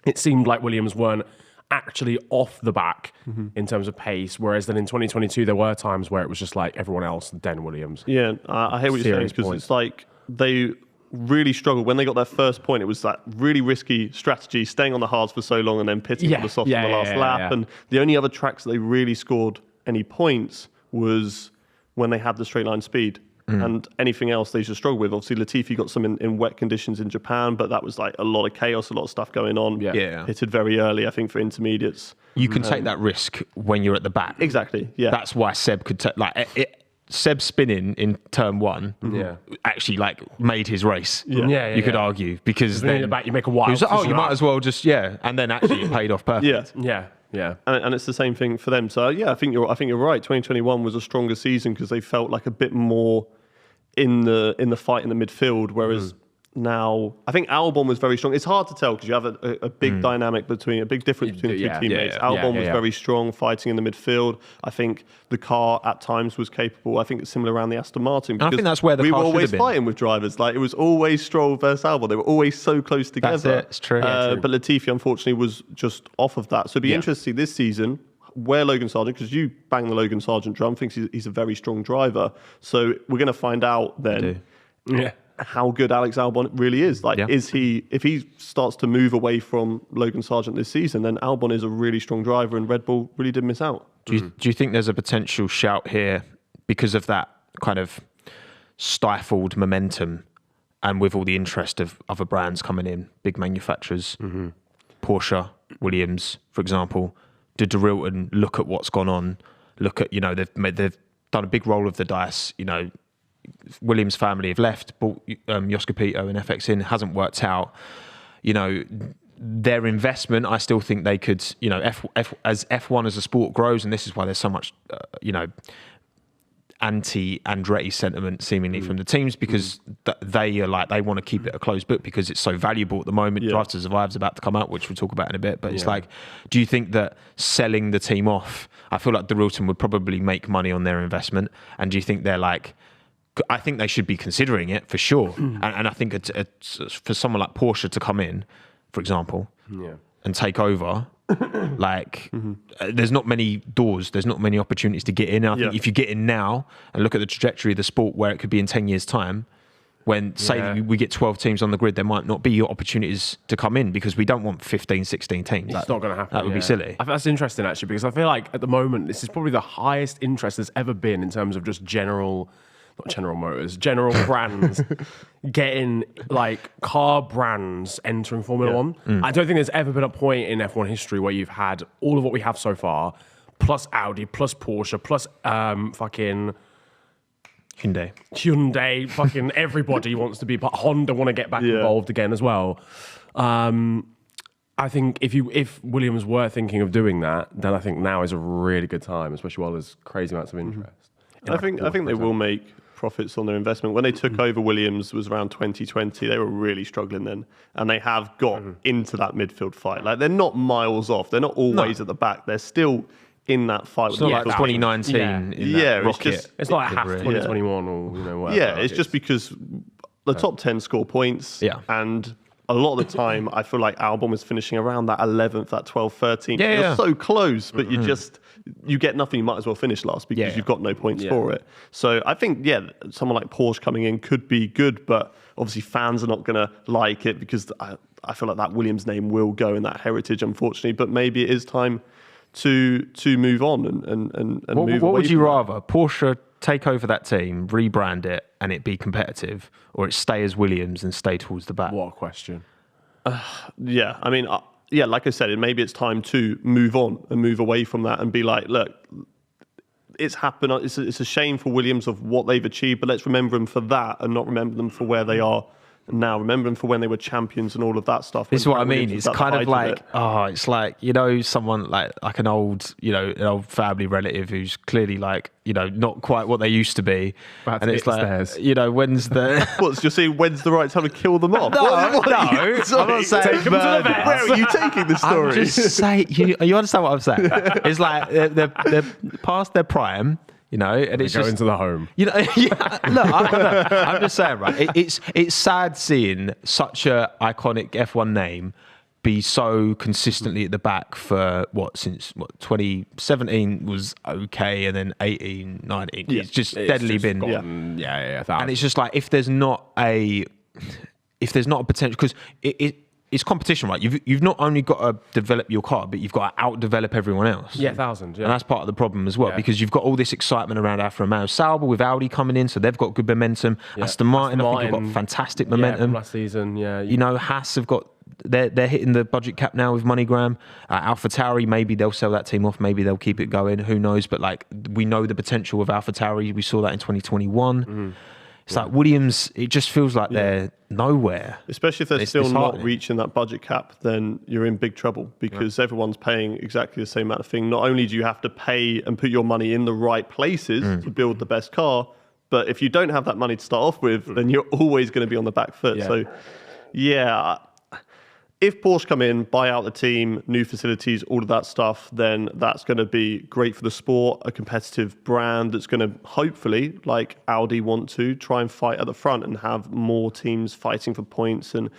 [SPEAKER 1] it seemed like Williams weren't actually off the back in terms of pace, whereas then in 2022, there were times where it was just like everyone else, then Williams.
[SPEAKER 3] Yeah, I hear what you're saying, because it's like they really struggled. When they got their first point, it was that really risky strategy, staying on the hards for so long and then pitting for the softs on the last lap. And the only other tracks that they really scored any points was when they had the straight line speed. And anything else they just struggled with. Obviously, Latifi got some in wet conditions in Japan, but that was like a lot of chaos, a lot of stuff going on. Pitted very early, I think, for intermediates.
[SPEAKER 2] You can take that risk when you're at the back.
[SPEAKER 3] Exactly, yeah.
[SPEAKER 2] That's why Seb could take... Seb spinning in turn one actually like made his race. You could argue, because then...
[SPEAKER 1] the back, you make a wild...
[SPEAKER 2] you might as well just... And then actually it paid off perfect.
[SPEAKER 1] Yeah.
[SPEAKER 3] And it's the same thing for them. So I think you're right. 2021 was a stronger season because they felt like a bit more in the fight in the midfield, whereas now I think Albon was very strong. It's hard to tell because you have a big dynamic a big difference between the two teammates. Albon was very strong fighting in the midfield. I think the car at times was capable. I think it's similar around the Aston Martin.
[SPEAKER 2] I think that's where the car
[SPEAKER 3] we were always
[SPEAKER 2] been.
[SPEAKER 3] fighting with drivers. Like, it was always Stroll versus Albon. They were always so close together.
[SPEAKER 2] That's it. It's true.
[SPEAKER 3] But Latifi unfortunately was just off of that. So it'd be interesting this season where Logan Sargent, because you bang the Logan Sargent drum, thinks he's a very strong driver. So we're going to find out then how good Alex Albon really is. Like, is he, if he starts to move away from Logan Sargent this season, then Albon is a really strong driver and Red Bull really did miss out.
[SPEAKER 2] Do you think there's a potential shout here because of that kind of stifled momentum and with all the interest of other brands coming in, big manufacturers, Porsche, Williams, for example? Did DeRilton look at what's gone on? Look at, they've done a big roll of the dice. Williams family have left, bought Jos Capito and FX in, hasn't worked out. Their investment, I still think they could, as F1 as a sport grows, and this is why there's so much, anti-Andretti sentiment seemingly from the teams, because they are like, they want to keep it a closed book because it's so valuable at the moment. Drive to Survive is about to come out, which we'll talk about in a bit. But it's like, do you think that selling the team off, I feel like DeRilton would probably make money on their investment, and do you think they're like, I think they should be considering it for sure. And I think it's for someone like Porsche to come in, for example, and take over, there's not many doors, there's not many opportunities to get in. And I think if you get in now and look at the trajectory of the sport where it could be in 10 years' time, when, say, we get 12 teams on the grid, there might not be opportunities to come in because we don't want 15, 16 teams.
[SPEAKER 1] It's not going to happen.
[SPEAKER 2] That would be silly.
[SPEAKER 1] I think that's interesting, actually, because I feel like at the moment, this is probably the highest interest there's ever been in terms of just general brands getting, like, car brands entering Formula One. I don't think there's ever been a point in F1 history where you've had all of what we have so far, plus Audi, plus Porsche, plus fucking
[SPEAKER 2] Hyundai,
[SPEAKER 1] fucking everybody wants to be, but Honda want to get back involved again as well. I think if Williams were thinking of doing that, then I think now is a really good time, especially while there's crazy amounts of interest.
[SPEAKER 3] I think they will make profits on their investment. When they took over Williams, was around 2020. They were really struggling then, and they have got into that midfield fight. Like, they're not miles off. They're not always at the back. They're still in that fight.
[SPEAKER 2] It's not like 2019.
[SPEAKER 1] It's like half 2021 or whatever.
[SPEAKER 3] Yeah, it's just because the top 10 score points. Yeah, and a lot of the time, I feel like Albon was finishing around that 11th, that 12th, 13th. You're so close, but you get nothing. You might as well finish last because you've got no points for it. So I think, someone like Porsche coming in could be good, but obviously fans are not going to like it because I feel like that Williams name will go in that heritage, unfortunately. But maybe it is time to move on and move away.
[SPEAKER 2] What would you rather? Porsche take over that team, rebrand it, and it be competitive, or it stay as Williams and stay towards the back?
[SPEAKER 1] What a question.
[SPEAKER 3] I mean, like I said, maybe it's time to move on and move away from that and be like, look, it's happened. It's a shame for Williams of what they've achieved, but let's remember them for that and not remember them for where they are now. Remember them for when they were champions and all of that stuff.
[SPEAKER 2] This is what I mean. It's kind of like, it's like, someone like an old, an old family relative who's clearly like, not quite what they used to be.
[SPEAKER 1] And it's like,
[SPEAKER 2] when's the...
[SPEAKER 3] What's you're saying, when's the right time to kill them off?
[SPEAKER 2] No, I'm not saying...
[SPEAKER 3] Take them to the vet. Where are you taking this story?
[SPEAKER 2] I'm just saying, you understand what I'm saying? It's like, they're past their prime, and it's
[SPEAKER 1] go
[SPEAKER 2] just
[SPEAKER 1] into the home.
[SPEAKER 2] Look, I'm just saying, right? It's sad seeing such a iconic F1 name be so consistently at the back for since 2017 was okay, and then 18, 19. It's just steadily been. And it's just like if there's not a potential, because it's competition, right? You've not only got to develop your car, but you've got to out-develop everyone else.
[SPEAKER 1] Yeah, 1,000. Yeah.
[SPEAKER 2] And that's part of the problem as well, because you've got all this excitement around Alfa Romeo Sauber with Audi coming in, so they've got good momentum. Yeah. Aston Martin, I think, have got fantastic momentum.
[SPEAKER 1] From last season,
[SPEAKER 2] Haas have got... They're hitting the budget cap now with MoneyGram. AlphaTauri, maybe they'll sell that team off. Maybe they'll keep it going. Who knows? But we know the potential of AlphaTauri. We saw that in 2021. It's like Williams. It just feels like they're nowhere.
[SPEAKER 3] Especially if they're still not reaching that budget cap, then you're in big trouble because everyone's paying exactly the same amount of thing. Not only do you have to pay and put your money in the right places to build the best car, but if you don't have that money to start off with, then you're always going to be on the back foot. Yeah. So, if Porsche come in, buy out the team, new facilities, all of that stuff, then that's going to be great for the sport, a competitive brand that's going to hopefully, like Audi want to, try and fight at the front and have more teams fighting for points and,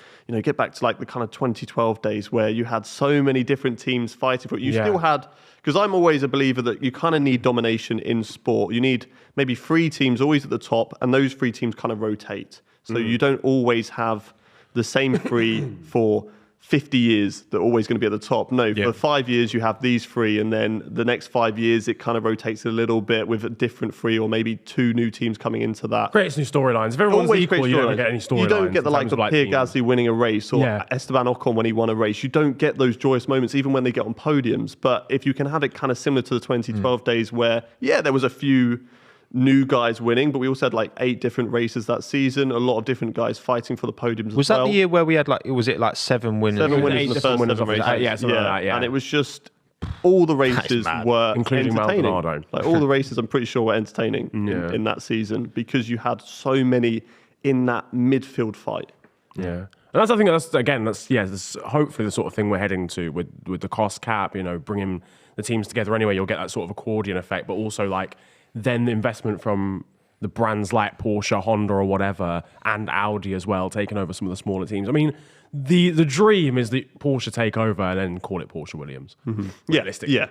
[SPEAKER 3] get back to the kind of 2012 days where you had so many different teams fighting for it. You still had, because I'm always a believer that you kind of need domination in sport. You need maybe 3 teams always at the top, and those 3 teams kind of rotate. So you don't always have the same 3 for 50 years that are always going to be at the top. No, for 5 years you have these 3, and then the next 5 years it kind of rotates a little bit with a different 3 or maybe 2 new teams coming into that.
[SPEAKER 1] Creates new storylines. If everyone's
[SPEAKER 3] always
[SPEAKER 1] equal, you don't get any storylines.
[SPEAKER 3] You don't get the likes of Pierre Gasly winning a race or Esteban Ocon when he won a race. You don't get those joyous moments even when they get on podiums. But if you can have it kind of similar to the 2012 days where, there was a few new guys winning, but we also had 8 different races that season, a lot of different guys fighting for the podiums.
[SPEAKER 2] Was that the year where we had 7 winners?
[SPEAKER 3] 7 winners in the first 7 races. And it was just all the races were
[SPEAKER 1] including
[SPEAKER 3] entertaining.
[SPEAKER 1] Maldonado.
[SPEAKER 3] All the races, I'm pretty sure, were entertaining in that season because you had so many in that midfield fight.
[SPEAKER 1] Yeah. And I think that's hopefully the sort of thing we're heading to with the cost cap, bringing the teams together anyway. You'll get that sort of accordion effect, but also then the investment from the brands like Porsche, Honda or whatever, and Audi as well, taking over some of the smaller teams. I mean, the dream is that Porsche take over and then call it Porsche Williams. Realistically.
[SPEAKER 3] Yeah.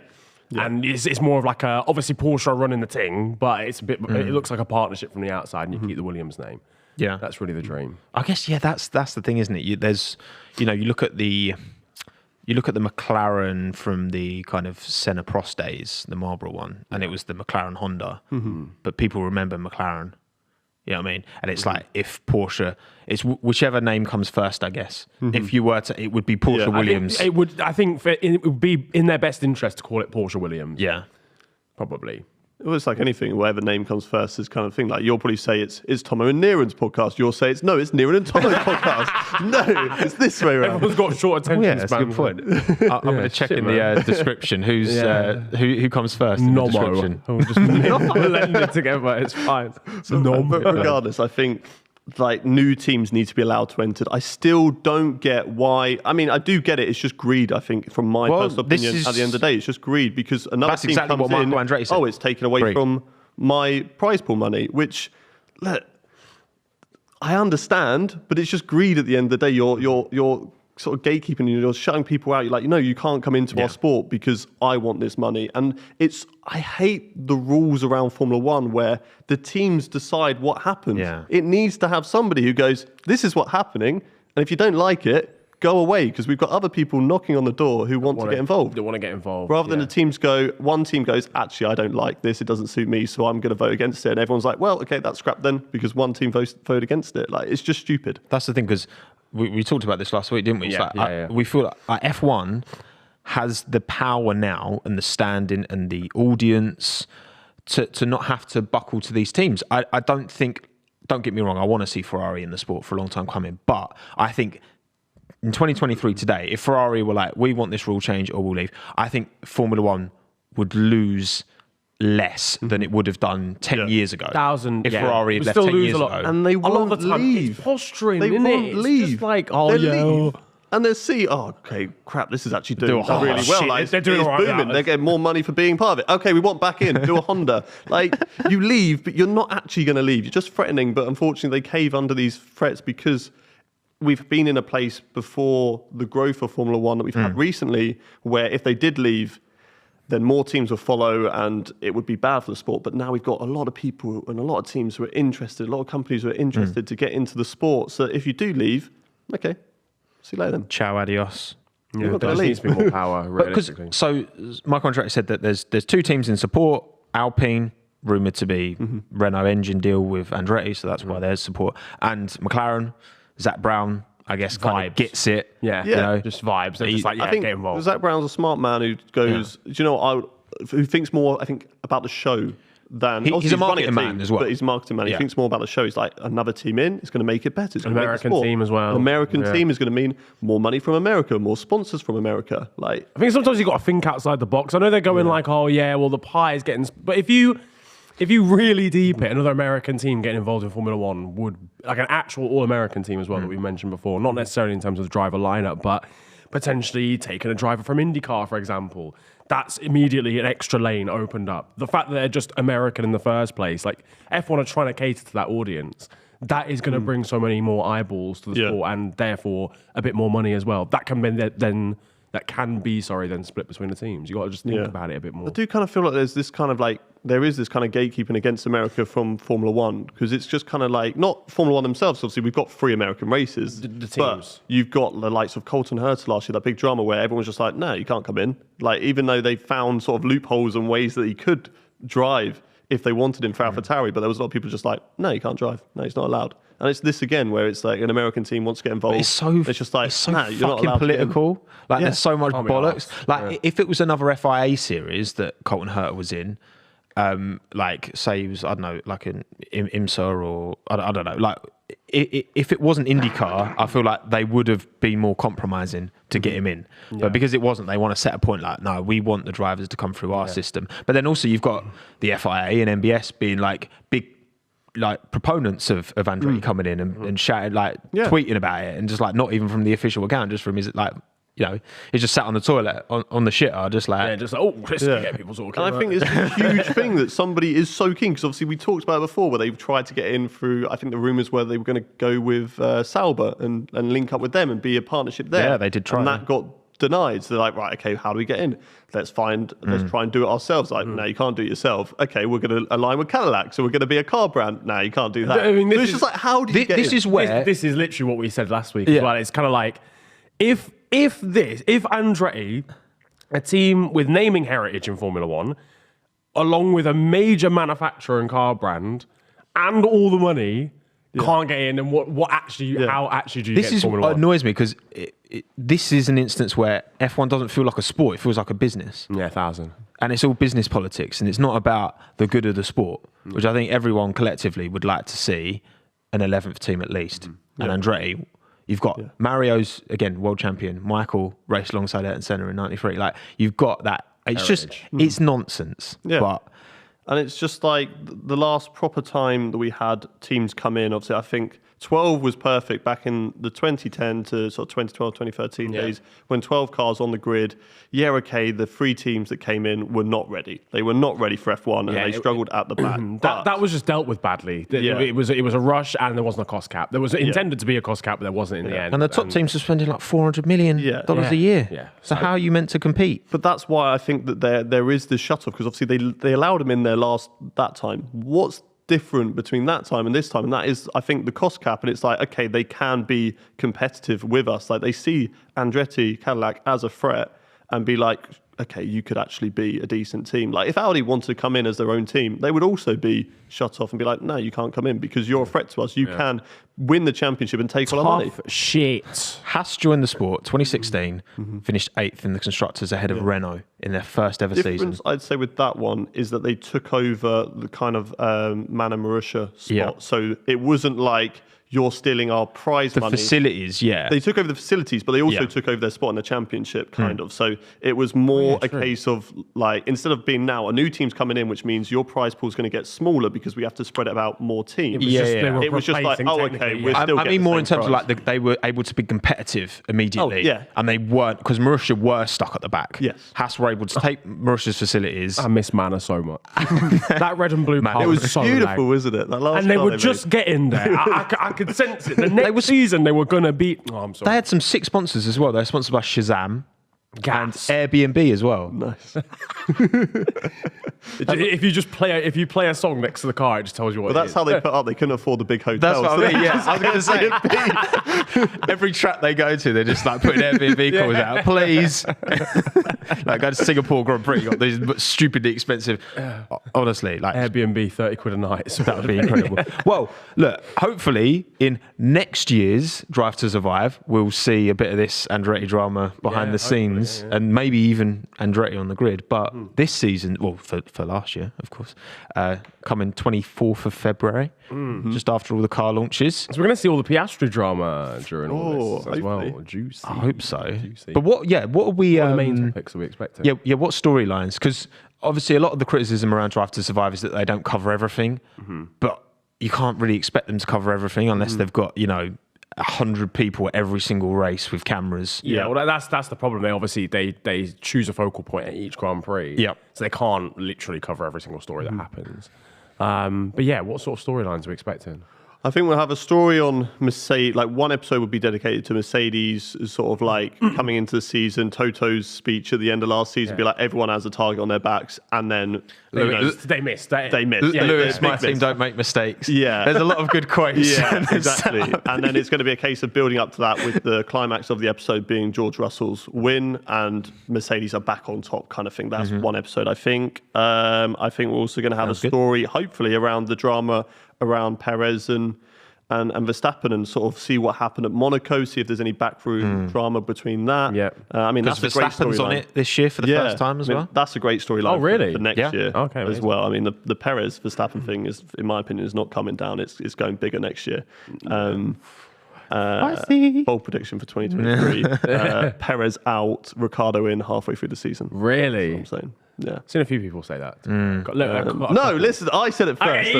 [SPEAKER 1] And it's more of obviously Porsche are running the thing, but it's a bit. It looks like a partnership from the outside and you keep the Williams name.
[SPEAKER 2] Yeah.
[SPEAKER 1] That's really the dream.
[SPEAKER 2] I guess, that's the thing, isn't it? You look at the McLaren from the kind of Senna Prost days, the Marlboro one, and it was the McLaren Honda. But people remember McLaren. You know what I mean? And it's if Porsche, it's whichever name comes first, I guess. If you were to, it would be Porsche Williams.
[SPEAKER 1] I think it would be in their best interest to call it Porsche Williams.
[SPEAKER 2] Yeah.
[SPEAKER 1] Probably.
[SPEAKER 3] It was like anything, whatever name comes first is kind of thing. Like you'll probably say it's Tommo and Niran's podcast. You'll say it's Niran and Tommo's podcast. No, it's this way around.
[SPEAKER 1] Everyone's got short attention
[SPEAKER 2] that's a good point. I'm going to check in the description who comes first in the description.
[SPEAKER 1] We'll just blend it together. It's fine.
[SPEAKER 3] But regardless, I think like new teams need to be allowed to enter. I still don't get why. I mean, I do get it. It's just greed. I think, from my personal opinion, at the end of the day, it's just greed because another team
[SPEAKER 2] exactly
[SPEAKER 3] comes
[SPEAKER 2] what
[SPEAKER 3] in.
[SPEAKER 2] Andretti said.
[SPEAKER 3] Oh, it's taken away from my prize pool money, which I understand, but it's just greed at the end of the day. You're sort of gatekeeping, you're shutting people out. You're like, you can't come into our sport because I want this money. And I hate the rules around Formula One where the teams decide what happens.
[SPEAKER 2] Yeah.
[SPEAKER 3] It needs to have somebody who goes, this is what's happening. And if you don't like it, go away, because we've got other people knocking on the door who want to get involved.
[SPEAKER 1] They want to get involved.
[SPEAKER 3] Rather than the teams one team goes, actually, I don't like this, it doesn't suit me, so I'm going to vote against it. And everyone's like, well, okay, that's scrap then, because one team voted against it. Like, it's just stupid.
[SPEAKER 2] That's the thing, because we talked about this last week, didn't we? We feel like F1 has the power now and the standing and the audience to not have to buckle to these teams. I don't think, don't get me wrong, I want to see Ferrari in the sport for a long time coming, but I think in 2023 today, if Ferrari were like, we want this rule change or we'll leave, I think Formula One would lose less than it would have done 10 years ago.
[SPEAKER 1] If
[SPEAKER 2] Ferrari had left 10 years ago.
[SPEAKER 3] And they won't leave.
[SPEAKER 1] It's posturing,
[SPEAKER 3] they
[SPEAKER 1] isn't
[SPEAKER 3] won't
[SPEAKER 1] it?
[SPEAKER 3] leave.
[SPEAKER 1] It's just like, leave.
[SPEAKER 3] And they see, okay, crap, this is actually doing really well.
[SPEAKER 1] Shit,
[SPEAKER 3] like,
[SPEAKER 1] they're doing
[SPEAKER 3] it's
[SPEAKER 1] all right
[SPEAKER 3] booming.
[SPEAKER 1] now.
[SPEAKER 3] They're getting more money for being part of it. Okay, we want back in. Do a Honda. Like, you leave, but you're not actually going to leave. You're just threatening, but unfortunately they cave under these threats because we've been in a place before the growth of Formula One that we've had recently where if they did leave, then more teams will follow and it would be bad for the sport. But now we've got a lot of people and a lot of teams who are interested, a lot of companies who are interested to get into the sport. So if you do leave, okay, see you later then.
[SPEAKER 2] Ciao, adios.
[SPEAKER 1] Yeah, there needs to be more power, realistically.
[SPEAKER 2] So my contract said that there's two teams in support. Alpine, rumoured to be Renault engine deal with Andretti, so that's why there's support. And McLaren, Zach Brown, I guess, kind of gets it.
[SPEAKER 1] Yeah, just vibes. They're just like,
[SPEAKER 3] I think
[SPEAKER 1] get involved.
[SPEAKER 3] Zach Brown's a smart man who goes, do you know what, who thinks more, I think, about the show than...
[SPEAKER 2] He's a marketing man as well.
[SPEAKER 3] But he's a marketing man. He thinks more about the show. He's like, another team in, it's going to make it better. It's
[SPEAKER 1] An American team as well.
[SPEAKER 3] An American team is going to mean more money from America, more sponsors from America. Like,
[SPEAKER 1] I think sometimes you've got to think outside the box. I know they're going like, the pie is getting... But if you really deep it, another American team getting involved in Formula One would, like an actual all-American team as well that we mentioned before, not necessarily in terms of the driver lineup, but potentially taking a driver from IndyCar, for example. That's immediately an extra lane opened up. The fact that they're just American in the first place, like F1 are trying to cater to that audience, that is going to bring so many more eyeballs to the sport and therefore a bit more money as well. That can be then split between the teams. You got to just think about it a bit more.
[SPEAKER 3] I do kind of feel like there's this kind of like, there is this kind of gatekeeping against America from Formula One, because it's just kind of like, not Formula One themselves, obviously we've got 3 American races,
[SPEAKER 1] the teams.
[SPEAKER 3] But you've got the likes of Colton Herta last year, that big drama where everyone's just like, no, you can't come in. Like, even though they found sort of loopholes and ways that he could drive if they wanted him for AlphaTauri, but there was a lot of people just like, no, you can't drive. No, he's not allowed. And it's this again, where it's like an American team wants to get involved.
[SPEAKER 2] It's
[SPEAKER 3] just like,
[SPEAKER 2] so
[SPEAKER 3] nah, you're not
[SPEAKER 2] fucking
[SPEAKER 3] allowed
[SPEAKER 2] political. Like, there's so much
[SPEAKER 1] Can't be
[SPEAKER 2] bollocks.
[SPEAKER 1] arsed.
[SPEAKER 2] Like, if it was another FIA series that Colton Herta was in, like, say he was, I don't know, like an IMSA or, I don't know, like, if it wasn't IndyCar, I feel like they would have been more compromising to get him in. But because it wasn't, they want to set a point like, no, we want the drivers to come through our system. But then also you've got the FIA and MBS being like big, like, proponents of Andretti coming in and shouting, like, tweeting about it, and just like not even from the official account, just from his, like, you know, he just sat on the toilet on the shitter, just like,
[SPEAKER 1] let's get people talking.
[SPEAKER 3] And I think it's a huge thing that somebody is so keen, because obviously we talked about it before, where they've tried to get in through, I think the rumours were they were going to go with Sauber and link up with them and be a partnership there.
[SPEAKER 2] Yeah, they did try.
[SPEAKER 3] And that got denied. So they're like, right, okay, how do we get in? Let's try and do it ourselves. Like, no, you can't do it yourself. Okay, we're going to align with Cadillac, so we're going to be a car brand. No, you can't do that.
[SPEAKER 1] I mean,
[SPEAKER 3] so it's just like, how do you get in?
[SPEAKER 1] This is literally what we said last week as well. It's kind of like, if Andretti, a team with naming heritage in Formula One, along with a major manufacturer and car brand, and all the money, can't get in, and how actually do you get Formula 1?
[SPEAKER 2] This annoys me because this is an instance where F1 doesn't feel like a sport; it feels like a business.
[SPEAKER 1] Yeah, 1,000.
[SPEAKER 2] And it's all business politics, and it's not about the good of the sport, which I think everyone collectively would like to see an 11th team at least. And Andretti, you've got Mario's, again, world champion. Michael raced alongside Ayrton Senna in 93. Like, you've got that. It's
[SPEAKER 1] Heritage.
[SPEAKER 2] it's nonsense.
[SPEAKER 3] Yeah. And it's just like the last proper time that we had teams come in, obviously, I think 12 was perfect back in the 2010 to sort of 2012, 2013 days when 12 cars on the grid. Yeah, okay, the 3 teams that came in were not ready. They were not ready for F1 and they struggled at the back.
[SPEAKER 1] That was just dealt with badly. It was a rush and there wasn't a cost cap. There was intended to be a cost cap, but there wasn't in the end.
[SPEAKER 2] And the top teams are spending like $400 million a year.
[SPEAKER 1] Yeah.
[SPEAKER 2] So how are you meant to compete?
[SPEAKER 3] But that's why I think that there is this shut-off, because obviously they allowed them in there that time. What's different between that time and this time? And that is, I think, the cost cap. And it's like, okay, they can be competitive with us. Like, they see Andretti Cadillac as a threat and be like, okay, you could actually be a decent team. Like, if Audi wanted to come in as their own team, they would also be shut off and be like, no, you can't come in because you're a threat to us. You can win the championship and take all our money.
[SPEAKER 1] Shit.
[SPEAKER 2] Haas joined the sport 2016, finished 8th in the constructors ahead of Renault in their first ever season.
[SPEAKER 3] Difference I'd say with that one is that they took over the kind of Mana Marussia spot.
[SPEAKER 2] Yeah.
[SPEAKER 3] So it wasn't like, you're stealing our prize money.
[SPEAKER 2] The facilities,
[SPEAKER 3] They took over the facilities, but they also took over their spot in the championship, kind of. So it was more a case of, like, instead of being now, a new team's coming in, which means your prize pool is going to get smaller because we have to spread it out more teams.
[SPEAKER 2] It
[SPEAKER 3] was just like, oh, okay, we're still
[SPEAKER 2] I mean, more in terms
[SPEAKER 3] prize.
[SPEAKER 2] of, like, they were able to be competitive immediately.
[SPEAKER 3] Oh, yeah.
[SPEAKER 2] And they weren't, because Marussia were stuck at the back.
[SPEAKER 3] Yes.
[SPEAKER 2] Haas were able to take Marussia's facilities.
[SPEAKER 1] I miss Mana so much. That red and blue car
[SPEAKER 3] it was
[SPEAKER 1] so
[SPEAKER 3] beautiful,
[SPEAKER 1] lag.
[SPEAKER 3] wasn't it? That last
[SPEAKER 1] And they
[SPEAKER 3] car
[SPEAKER 1] would just get in there. I could sense it. The next season, they were going to beat... Oh, I'm sorry.
[SPEAKER 2] They had some sick sponsors as well. They're sponsored by Shazam.
[SPEAKER 1] Gas.
[SPEAKER 2] And Airbnb as well.
[SPEAKER 3] Nice.
[SPEAKER 1] If you play a song next to the car, it just tells you what.
[SPEAKER 3] But that's how they put up. They couldn't afford the big hotels.
[SPEAKER 2] That's what I mean. Yeah, I was going to say. Every track they go to, they're just like putting Airbnb calls out. Please, like go to Singapore Grand Prix. Got these stupidly expensive. Honestly, like
[SPEAKER 1] Airbnb, 30 quid a night. So
[SPEAKER 2] that would be incredible. Well, look. Hopefully, in next year's Drive to Survive, we'll see a bit of this Andretti drama behind the scenes. And maybe even Andretti on the grid. But this season, well, for last year, of course, coming 24th of February, just after all the car launches.
[SPEAKER 1] So we're going to see all the Piastri drama during all this as well. Juicy.
[SPEAKER 2] I hope so.
[SPEAKER 1] Juicy.
[SPEAKER 2] But what are we...
[SPEAKER 1] What are the main topics are we expecting?
[SPEAKER 2] Yeah, what storylines? Because obviously a lot of the criticism around Drive to Survive is that they don't cover everything. But you can't really expect them to cover everything unless they've got, 100 people at every single race with cameras.
[SPEAKER 1] Yeah, well, that's the problem. They choose a focal point at each Grand Prix.
[SPEAKER 2] Yeah,
[SPEAKER 1] so they can't literally cover every single story that happens. But yeah, what sort of storylines are we expecting?
[SPEAKER 3] I think we'll have a story on Mercedes. Like, one episode would be dedicated to Mercedes, sort of like coming into the season. Toto's speech at the end of last season be like, everyone has a target on their backs, and then
[SPEAKER 1] they missed. They missed.
[SPEAKER 2] Lewis, my team don't make mistakes.
[SPEAKER 3] Yeah,
[SPEAKER 2] there's a lot of good quotes.
[SPEAKER 3] Yeah, exactly. And then it's going to be a case of building up to that, with the climax of the episode being George Russell's win and Mercedes are back on top, kind of thing. That's one episode, I think. I think we're also going to have a story, hopefully, around the drama around Perez and Verstappen, and sort of see what happened at Monaco, see if there's any backroom drama between that.
[SPEAKER 1] Yeah.
[SPEAKER 3] I mean, that's a great storyline.
[SPEAKER 2] Verstappen's on it this year for the first time as well.
[SPEAKER 3] That's a great storyline for next year as well. I mean, the Perez Verstappen thing is, in my opinion, is not coming down. It's going bigger next year. Bold prediction for 2023. Perez out, Ricciardo in halfway through the season.
[SPEAKER 1] Really?
[SPEAKER 3] That's what I'm saying. Yeah.
[SPEAKER 1] I've seen a few people say that.
[SPEAKER 3] No, listen, I said it first.
[SPEAKER 1] Okay,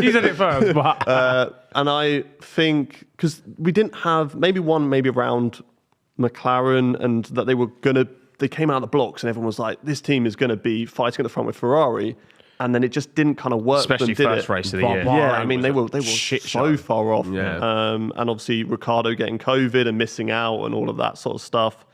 [SPEAKER 1] he said it first. But
[SPEAKER 3] and I think, because we didn't have, maybe around McLaren, and that they came out of the blocks and everyone was like, this team is going to be fighting at the front with Ferrari. And then it just didn't kind of work.
[SPEAKER 2] Especially first race of the year.
[SPEAKER 3] Yeah, I mean, they were so far off.
[SPEAKER 1] Yeah.
[SPEAKER 3] And obviously Ricciardo getting COVID and missing out and all of that sort of stuff.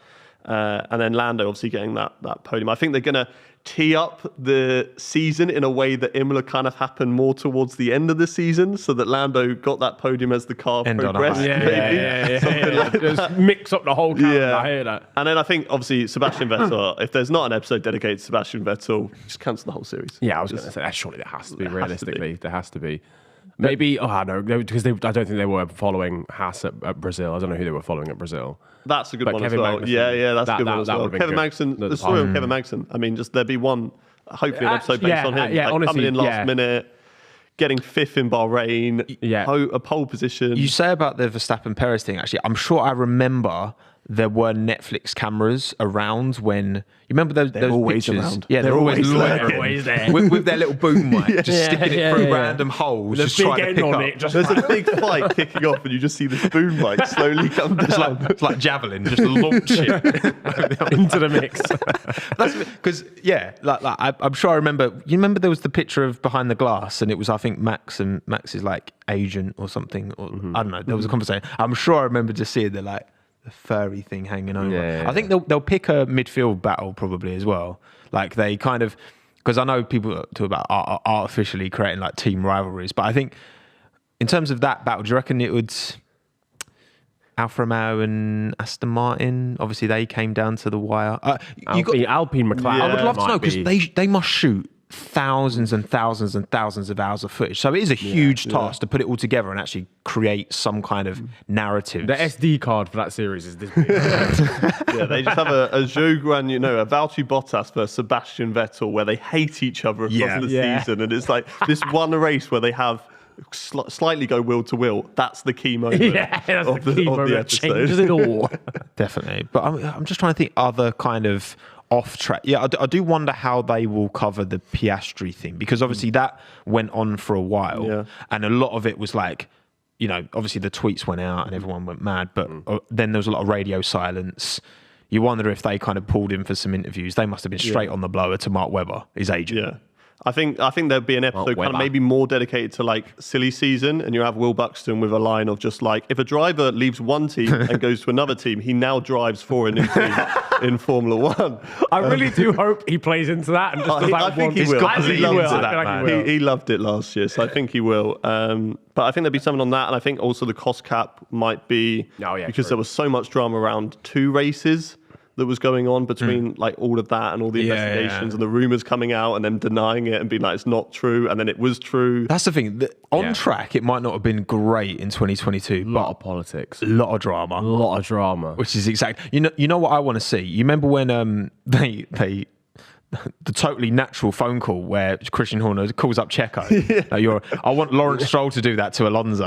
[SPEAKER 3] And then Lando obviously getting that podium. I think they're going to tee up the season in a way that Imola kind of happened more towards the end of the season, so that Lando got that podium as the car progressed.
[SPEAKER 1] Just mix up the whole calendar. I hear that.
[SPEAKER 3] And then I think, obviously, Sebastian Vettel, if there's not an episode dedicated to Sebastian Vettel, just cancel the whole series.
[SPEAKER 1] Yeah, I was going to say that. Surely there has to be, realistically. There has to be. Maybe, no, because I don't think they were following Haas at Brazil. I don't know who they were following at Brazil.
[SPEAKER 3] That's a good one
[SPEAKER 1] Kevin
[SPEAKER 3] as well.
[SPEAKER 1] Magnussen,
[SPEAKER 3] Yeah, that's a good one as well. Kevin Magnussen, the story of Kevin Magnussen. I mean, just there'd be one, hopefully an episode based on him.
[SPEAKER 1] Yeah, honestly,
[SPEAKER 3] coming in last minute, getting fifth in Bahrain, a pole position.
[SPEAKER 2] You say about the Verstappen-Perez thing, actually, I'm sure I remember there were Netflix cameras around when... You remember those
[SPEAKER 3] always
[SPEAKER 2] pictures?
[SPEAKER 3] around.
[SPEAKER 2] Yeah, they're always
[SPEAKER 1] there.
[SPEAKER 2] With their little boom mic, just sticking it through random holes, just trying to pick up.
[SPEAKER 3] There's a big fight kicking off and you just see this boom mic slowly come down.
[SPEAKER 2] It's like javelin, just launch it
[SPEAKER 1] into the mix.
[SPEAKER 2] Because, I'm sure I remember... You remember there was the picture of behind the glass and it was, I think, Max and Max's like agent or something. Or I don't know. There was a conversation. I'm sure I remember just seeing the furry thing hanging over. I think they'll pick a midfield battle probably as well. Like they kind of, because I know people talk about artificially creating like team rivalries, but I think in terms of that battle, do you reckon it would Alfa Romeo and Aston Martin? Obviously they came down to the wire.
[SPEAKER 1] Alpine McLaren.
[SPEAKER 2] I would love to know because they must shoot thousands and thousands and thousands of hours of footage. So it is a huge task to put it all together and actually create some kind of narrative.
[SPEAKER 1] The SD card for that series is this big.
[SPEAKER 3] They just have a Jogran, a Valtteri Bottas versus Sebastian Vettel where they hate each other across the season. And it's like this one race where they have slightly go wheel to wheel. That's the key moment
[SPEAKER 1] of the episode. Changes it all.
[SPEAKER 2] Definitely. But I'm just trying to think other kind of off track. Yeah, I do wonder how they will cover the Piastri thing because obviously that went on for a while and a lot of it was like, obviously the tweets went out and everyone went mad, but then there was a lot of radio silence. You wonder if they kind of pulled in for some interviews. They must have been straight on the blower to Mark Webber, his agent.
[SPEAKER 3] Yeah. I think there'd be an episode kind of maybe more dedicated to like silly season, and you have Will Buxton with a line of just like, if a driver leaves one team and goes to another team, he now drives for a new team in Formula One.
[SPEAKER 1] I really do hope he plays into that and just
[SPEAKER 3] I think he will. He loved it last year, so I think he will. But I think there'd be something on that, and I think also the cost cap might be because there was so much drama around 2 races that was going on between like all of that and all the investigations and the rumors coming out and them denying it and being like it's not true and then it was true.
[SPEAKER 2] That's the thing. On track, it might not have been great in 2022.
[SPEAKER 1] A lot of politics,
[SPEAKER 2] a lot of drama,
[SPEAKER 1] which
[SPEAKER 2] is exactly. You know what I want to see. You remember when they the totally natural phone call where Christian Horner calls up Checo. I want Lawrence Stroll to do that to Alonso.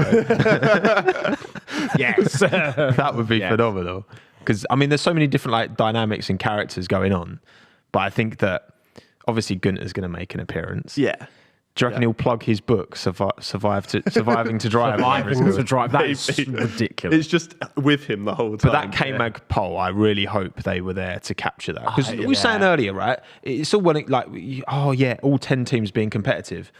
[SPEAKER 1] Yes,
[SPEAKER 2] that would be phenomenal. Because, I mean, there's so many different like dynamics and characters going on. But I think that obviously Gunter's going to make an appearance.
[SPEAKER 3] Yeah.
[SPEAKER 2] Do you reckon he'll plug his book, Surviving to Drive?
[SPEAKER 1] Surviving to Drive. That's ridiculous.
[SPEAKER 3] It's just with him the whole time.
[SPEAKER 2] But that K-Mag poll, I really hope they were there to capture that. Because we were saying earlier, right? It's all all 10 teams being competitive.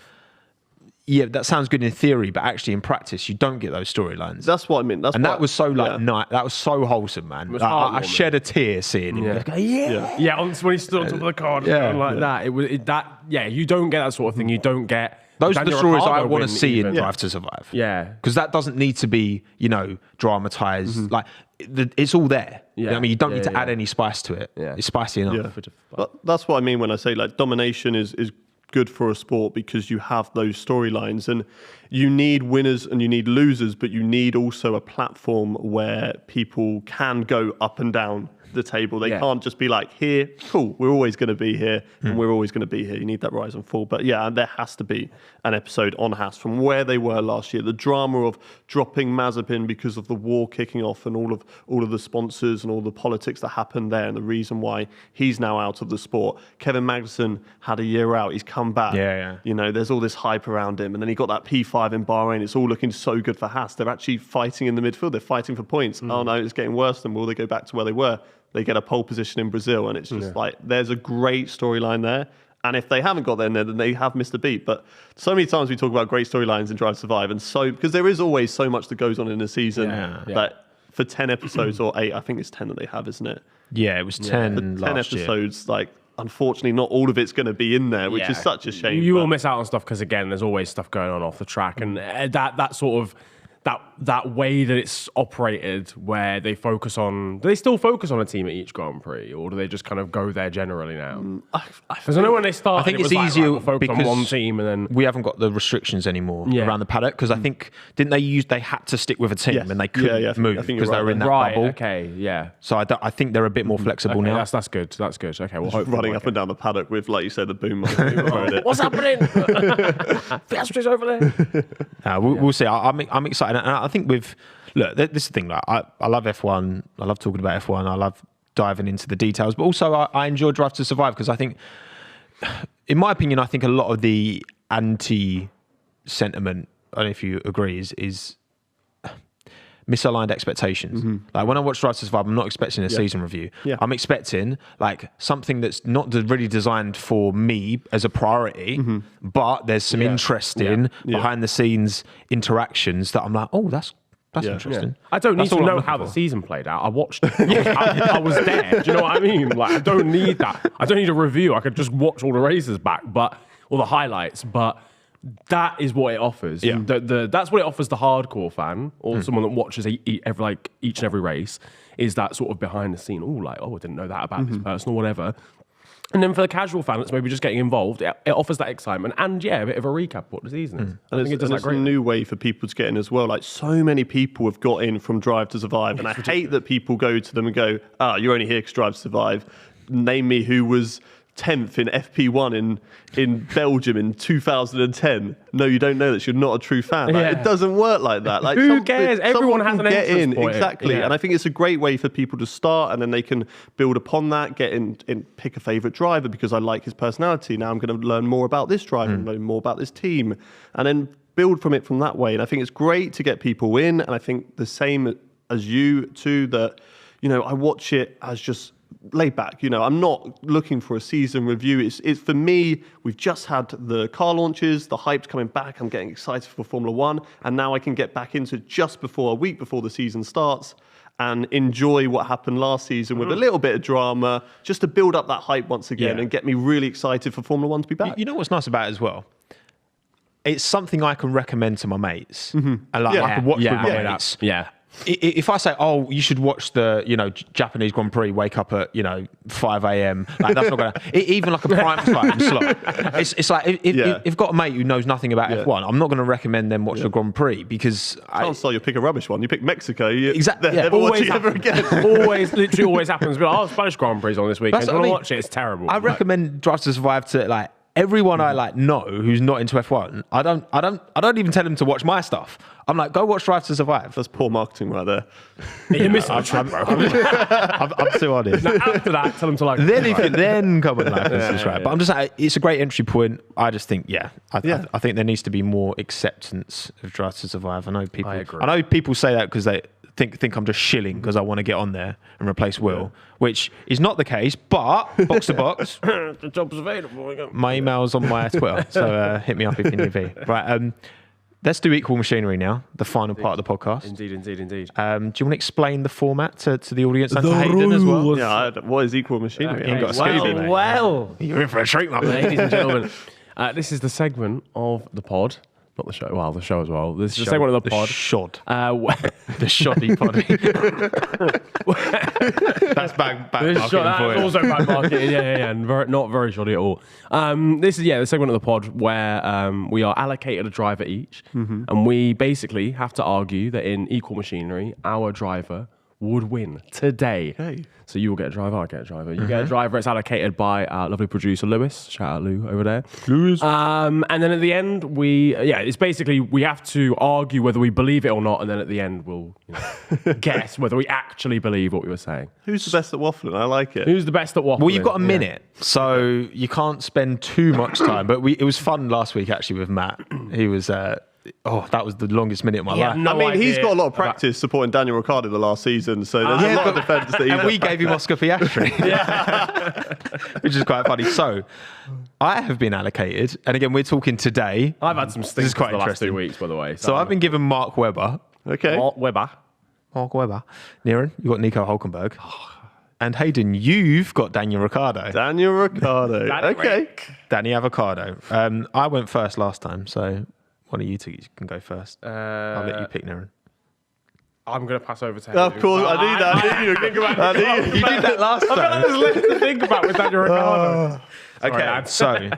[SPEAKER 2] Yeah, that sounds good in theory, but actually in practice, you don't get those storylines.
[SPEAKER 3] That's what I mean.
[SPEAKER 2] That was so that was so wholesome, man. I shed a tear seeing him.
[SPEAKER 1] When he stood on top of the car, that. It was you don't get that sort of thing. You don't get
[SPEAKER 2] those are the stories I want to see in Drive to Survive.
[SPEAKER 1] Yeah,
[SPEAKER 2] because that doesn't need to be dramatized. Mm-hmm. Like it's all there. Yeah, I mean you don't need to add any spice to it. Yeah. It's spicy enough.
[SPEAKER 3] Yeah. But that's what I mean when I say like domination is good for a sport because you have those storylines and you need winners and you need losers, but you need also a platform where people can go up and down the table. They can't just be like, here, cool, we're always going to be here and we're always going to be here. You need that rise and fall. But there has to be an episode on Haas from where they were last year. The drama of dropping Mazepin because of the war kicking off and all of the sponsors and all the politics that happened there and the reason why he's now out of the sport. Kevin Magnussen had a year out. He's come back. There's all this hype around him. And then he got that P5 in Bahrain. It's all looking so good for Haas. They're actually fighting in the midfield. They're fighting for points. Oh no, it's getting worse. Then will they go back to where they were? They get a pole position in Brazil, and it's just like there's a great storyline there. And if they haven't got there, then they have missed a beat. But so many times we talk about great storylines in Drive to Survive, and so because there is always so much that goes on in a season that for 10 episodes or 8, I think it's 10 that they have, isn't it?
[SPEAKER 2] Yeah, it was 10
[SPEAKER 3] for 10 episodes, like unfortunately not all of it's going to be in there, which is such a shame.
[SPEAKER 1] You will miss out on stuff because again, there's always stuff going on off the track, and that sort of that way that it's operated, where they focus on. Do they still focus on a team at each Grand Prix, or do they just kind of go there generally now? Because I know when they started,
[SPEAKER 2] I think it's easier
[SPEAKER 1] we'll focus on one team, and then
[SPEAKER 2] we haven't got the restrictions anymore around the paddock. Because I think they had to stick with a team and they couldn't move because they were in that bubble.
[SPEAKER 1] Okay, yeah.
[SPEAKER 2] So I think they're a bit more flexible now.
[SPEAKER 1] That's good. That's good. Okay, well,
[SPEAKER 3] just running up and down the paddock with, like you said, the boom mic.
[SPEAKER 1] What's happening? Piastri's over there.
[SPEAKER 2] We'll see. I'm excited, and I think look, this is the thing. Like, I love F1. I love talking about F1. I love diving into the details, but also I enjoy Drive to Survive because I think, in my opinion, I think a lot of the anti-sentiment, I don't know if you agree, is misaligned expectations. Like when I watch Drive to Survive, I'm not expecting a season review. I'm expecting like something that's not really designed for me as a priority, but there's some interesting behind the scenes interactions that I'm like, oh, that's interesting.
[SPEAKER 1] I don't need to know how the season played out. I watched it. I was there. Do you know what I mean? Like, I don't need that. I don't need a review. I could just watch all the races back, or the highlights. But that is what it offers.
[SPEAKER 2] Yeah.
[SPEAKER 1] That's what it offers the hardcore fan, or someone that watches each and every race, is that sort of behind the scene. I didn't know that about this person or whatever. And then for the casual fan that's maybe just getting involved, it offers that excitement and a bit of a recap of what the season is.
[SPEAKER 3] I think it's a new way for people to get in as well. Like, so many people have got in from Drive to Survive, and I hate that people go to them and go, you're only here because Drive to Survive. Name me who was 10th in FP1 in Belgium in 2010. No, you don't know that. You're not a true fan. Like, it doesn't work like that. Like,
[SPEAKER 1] who cares? Everyone has an entrance point.
[SPEAKER 3] Exactly. And I think it's a great way for people to start, and then they can build upon that, get in pick a favourite driver because I like his personality. Now I'm going to learn more about this driver and learn more about this team, and then build from it from that way. And I think it's great to get people in, and I think the same as you too, that, I watch it as just laid back. I'm not looking for a season review. It's for me, we've just had the car launches, the hype's coming back. I'm getting excited for Formula One, and now I can get back into just a week before the season starts, and enjoy what happened last season with a little bit of drama, just to build up that hype once again and get me really excited for Formula One to be back.
[SPEAKER 2] You know what's nice about it as well? It's something I can recommend to my mates, and I can watch with my mates. If I say, you should watch the, Japanese Grand Prix, wake up at, 5 a.m. Like, that's not going to, even like a prime time slot. It's like, if you've got a mate who knows nothing about F1, I'm not going to recommend them watch the Grand Prix because
[SPEAKER 3] you pick a rubbish one. You pick Mexico.
[SPEAKER 2] Exactly.
[SPEAKER 3] Never watch it ever again.
[SPEAKER 1] Literally always happens. But Spanish Grand Prix on this weekend. I want to watch it. It's terrible.
[SPEAKER 2] I recommend Drive to Survive to everyone I know who's not into F1. I don't even tell them to watch my stuff. I'm like, go watch Drive to Survive.
[SPEAKER 3] That's poor marketing right there.
[SPEAKER 1] You're missing the track, bro.
[SPEAKER 2] I'm too honest.
[SPEAKER 1] Now, after that, tell them to
[SPEAKER 2] then come and like and subscribe. But I'm just like, it's a great entry point. I just think, I think there needs to be more acceptance of Drive to Survive. I know people say that because they think I'm just shilling because I want to get on there and replace Will, which is not the case. But box to box,
[SPEAKER 1] the job's available.
[SPEAKER 2] My email's on my Twitter, so hit me up if you need me. Right, let's do Equal Machinery now, the final part of the podcast.
[SPEAKER 1] Indeed.
[SPEAKER 2] Do you want to explain the format to the audience and to Haydon as well?
[SPEAKER 3] Yeah, what is Equal Machinery?
[SPEAKER 1] Well,
[SPEAKER 2] you're in for a treat, my man.
[SPEAKER 1] Ladies and gentlemen. This is the segment of the pod. Not the show. Well, the show as well. This is the segment of the pod.
[SPEAKER 2] The shoddy poddy. That's bad marketing for you.
[SPEAKER 1] That's also bad marketing. And not very shoddy at all. This is the segment of the pod where we are allocated a driver each, and we basically have to argue that in Equal Machinery, our driver would win today.
[SPEAKER 3] Okay.
[SPEAKER 1] So you will get a driver, I get a driver. You get a driver, it's allocated by our lovely producer, Lewis. Shout out Lou over there.
[SPEAKER 2] Lewis.
[SPEAKER 1] And then at the end, it's basically, we have to argue whether we believe it or not, and then at the end, we'll guess whether we actually believe what we were saying.
[SPEAKER 3] Who's the best at waffling? I like it.
[SPEAKER 1] Who's the best at waffling?
[SPEAKER 2] Well, you've got a minute, so you can't spend too much time. But it was fun last week, actually, with Matt. He was... that was the longest minute of my life.
[SPEAKER 3] He's got a lot of practice supporting Daniel Ricciardo the last season, so there's a lot of defence that
[SPEAKER 2] and we gave him Oscar Piastri, which is quite funny. So I have been allocated, and again, we're talking today.
[SPEAKER 1] I've had some stinks the last 2 weeks, by the way.
[SPEAKER 2] So I've been given Mark Webber.
[SPEAKER 3] Okay.
[SPEAKER 1] Mark Webber.
[SPEAKER 2] Niran, you got Nico Hulkenberg. And Haydon, you've got Daniel Ricciardo.
[SPEAKER 3] Okay.
[SPEAKER 2] Danny Avocado. I went first last time, so one of you two can go first. I'll let you pick, Niran.
[SPEAKER 1] I'm going to pass over to
[SPEAKER 3] Of course, I need that.
[SPEAKER 2] You did that last time.
[SPEAKER 1] I've got less to think about with Daniel Ricciardo.
[SPEAKER 2] Okay, so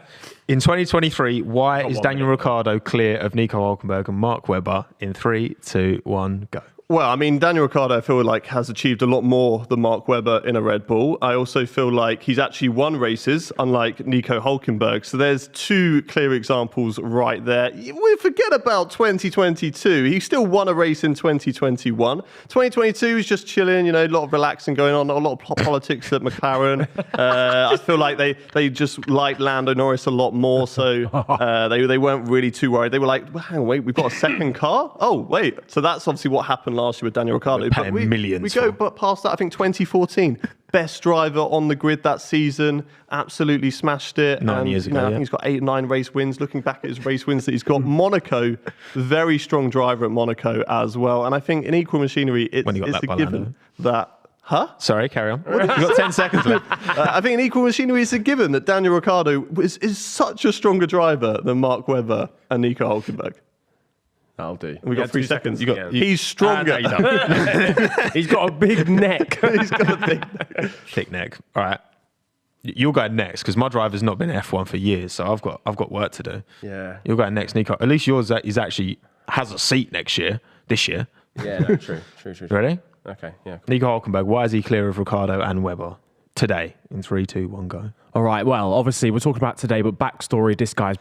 [SPEAKER 2] in 2023, why is Daniel Ricciardo clear of Nico Hulkenberg and Mark Webber? In 3, 2, 1, go.
[SPEAKER 3] Well, I mean, Daniel Ricciardo, I feel like, has achieved a lot more than Mark Webber in a Red Bull. I also feel like he's actually won races, unlike Nico Hulkenberg. So there's 2 clear examples right there. We forget about 2022. He still won a race in 2021. 2022, he's just chilling, a lot of relaxing going on, a lot of politics at McLaren. I feel like they just liked Lando Norris a lot more, so they weren't really too worried. They were like, well, hang on, wait, we've got a second car? Oh, wait. So that's obviously what happened last year with Daniel Ricciardo.
[SPEAKER 2] But millions.
[SPEAKER 3] We go past that, I think 2014. Best driver on the grid that season. Absolutely smashed it.
[SPEAKER 2] 9 years ago.
[SPEAKER 3] I think he's got 8, 9 race wins. Looking back at his race wins that he's got. Monaco, very strong driver at Monaco as well. And I think in Equal Machinery, it's a given that... Huh?
[SPEAKER 2] Sorry, carry on. You've got 10 seconds left.
[SPEAKER 3] I think in Equal Machinery, it's a given that Daniel Ricciardo is such a stronger driver than Mark Webber and Nico Hulkenberg.
[SPEAKER 1] That'll do.
[SPEAKER 3] We got 3 seconds. He's stronger.
[SPEAKER 1] He's got a big neck.
[SPEAKER 3] He's got a big neck.
[SPEAKER 2] Thick neck. All right. You're going next because my driver's not been F1 for years, so I've got work to do.
[SPEAKER 1] Yeah.
[SPEAKER 2] You're going next, Nico. At least yours is actually has a seat this year.
[SPEAKER 1] Yeah, no, true.
[SPEAKER 2] Ready?
[SPEAKER 1] Okay, yeah.
[SPEAKER 2] Nico Hulkenberg, why is he clear of Ricciardo and Webber today? In 3, 2, 1, go.
[SPEAKER 1] All right. Well, obviously we're talking about today, but backstory: this guy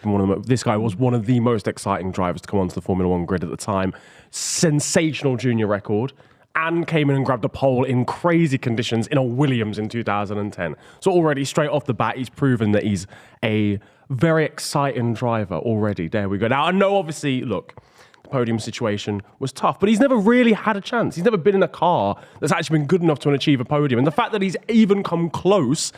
[SPEAKER 1] was one of the most exciting drivers to come onto the Formula One grid at the time. Sensational junior record, and came in and grabbed a pole in crazy conditions in a Williams in 2010. So already straight off the bat, he's proven that he's a very exciting driver already. There we go. Now I know, obviously, look. Podium situation was tough, but he's never really had a chance. He's never been in a car that's actually been good enough to achieve a podium. And the fact that he's even come close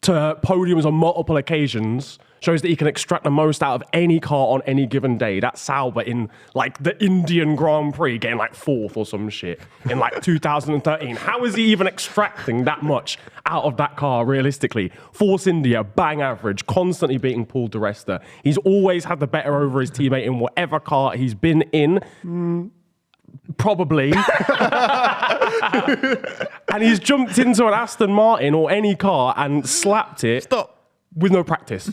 [SPEAKER 1] to podiums on multiple occasions shows that he can extract the most out of any car on any given day. That's Sauber in like the Indian Grand Prix getting like 4th or some shit in like 2013. How is he even extracting that much out of that car realistically? Force India, bang average, constantly beating Paul di Resta. He's always had the better over his teammate in whatever car he's been in. Probably. And he's jumped into an Aston Martin or any car and slapped it.
[SPEAKER 2] Stop.
[SPEAKER 1] With no practice.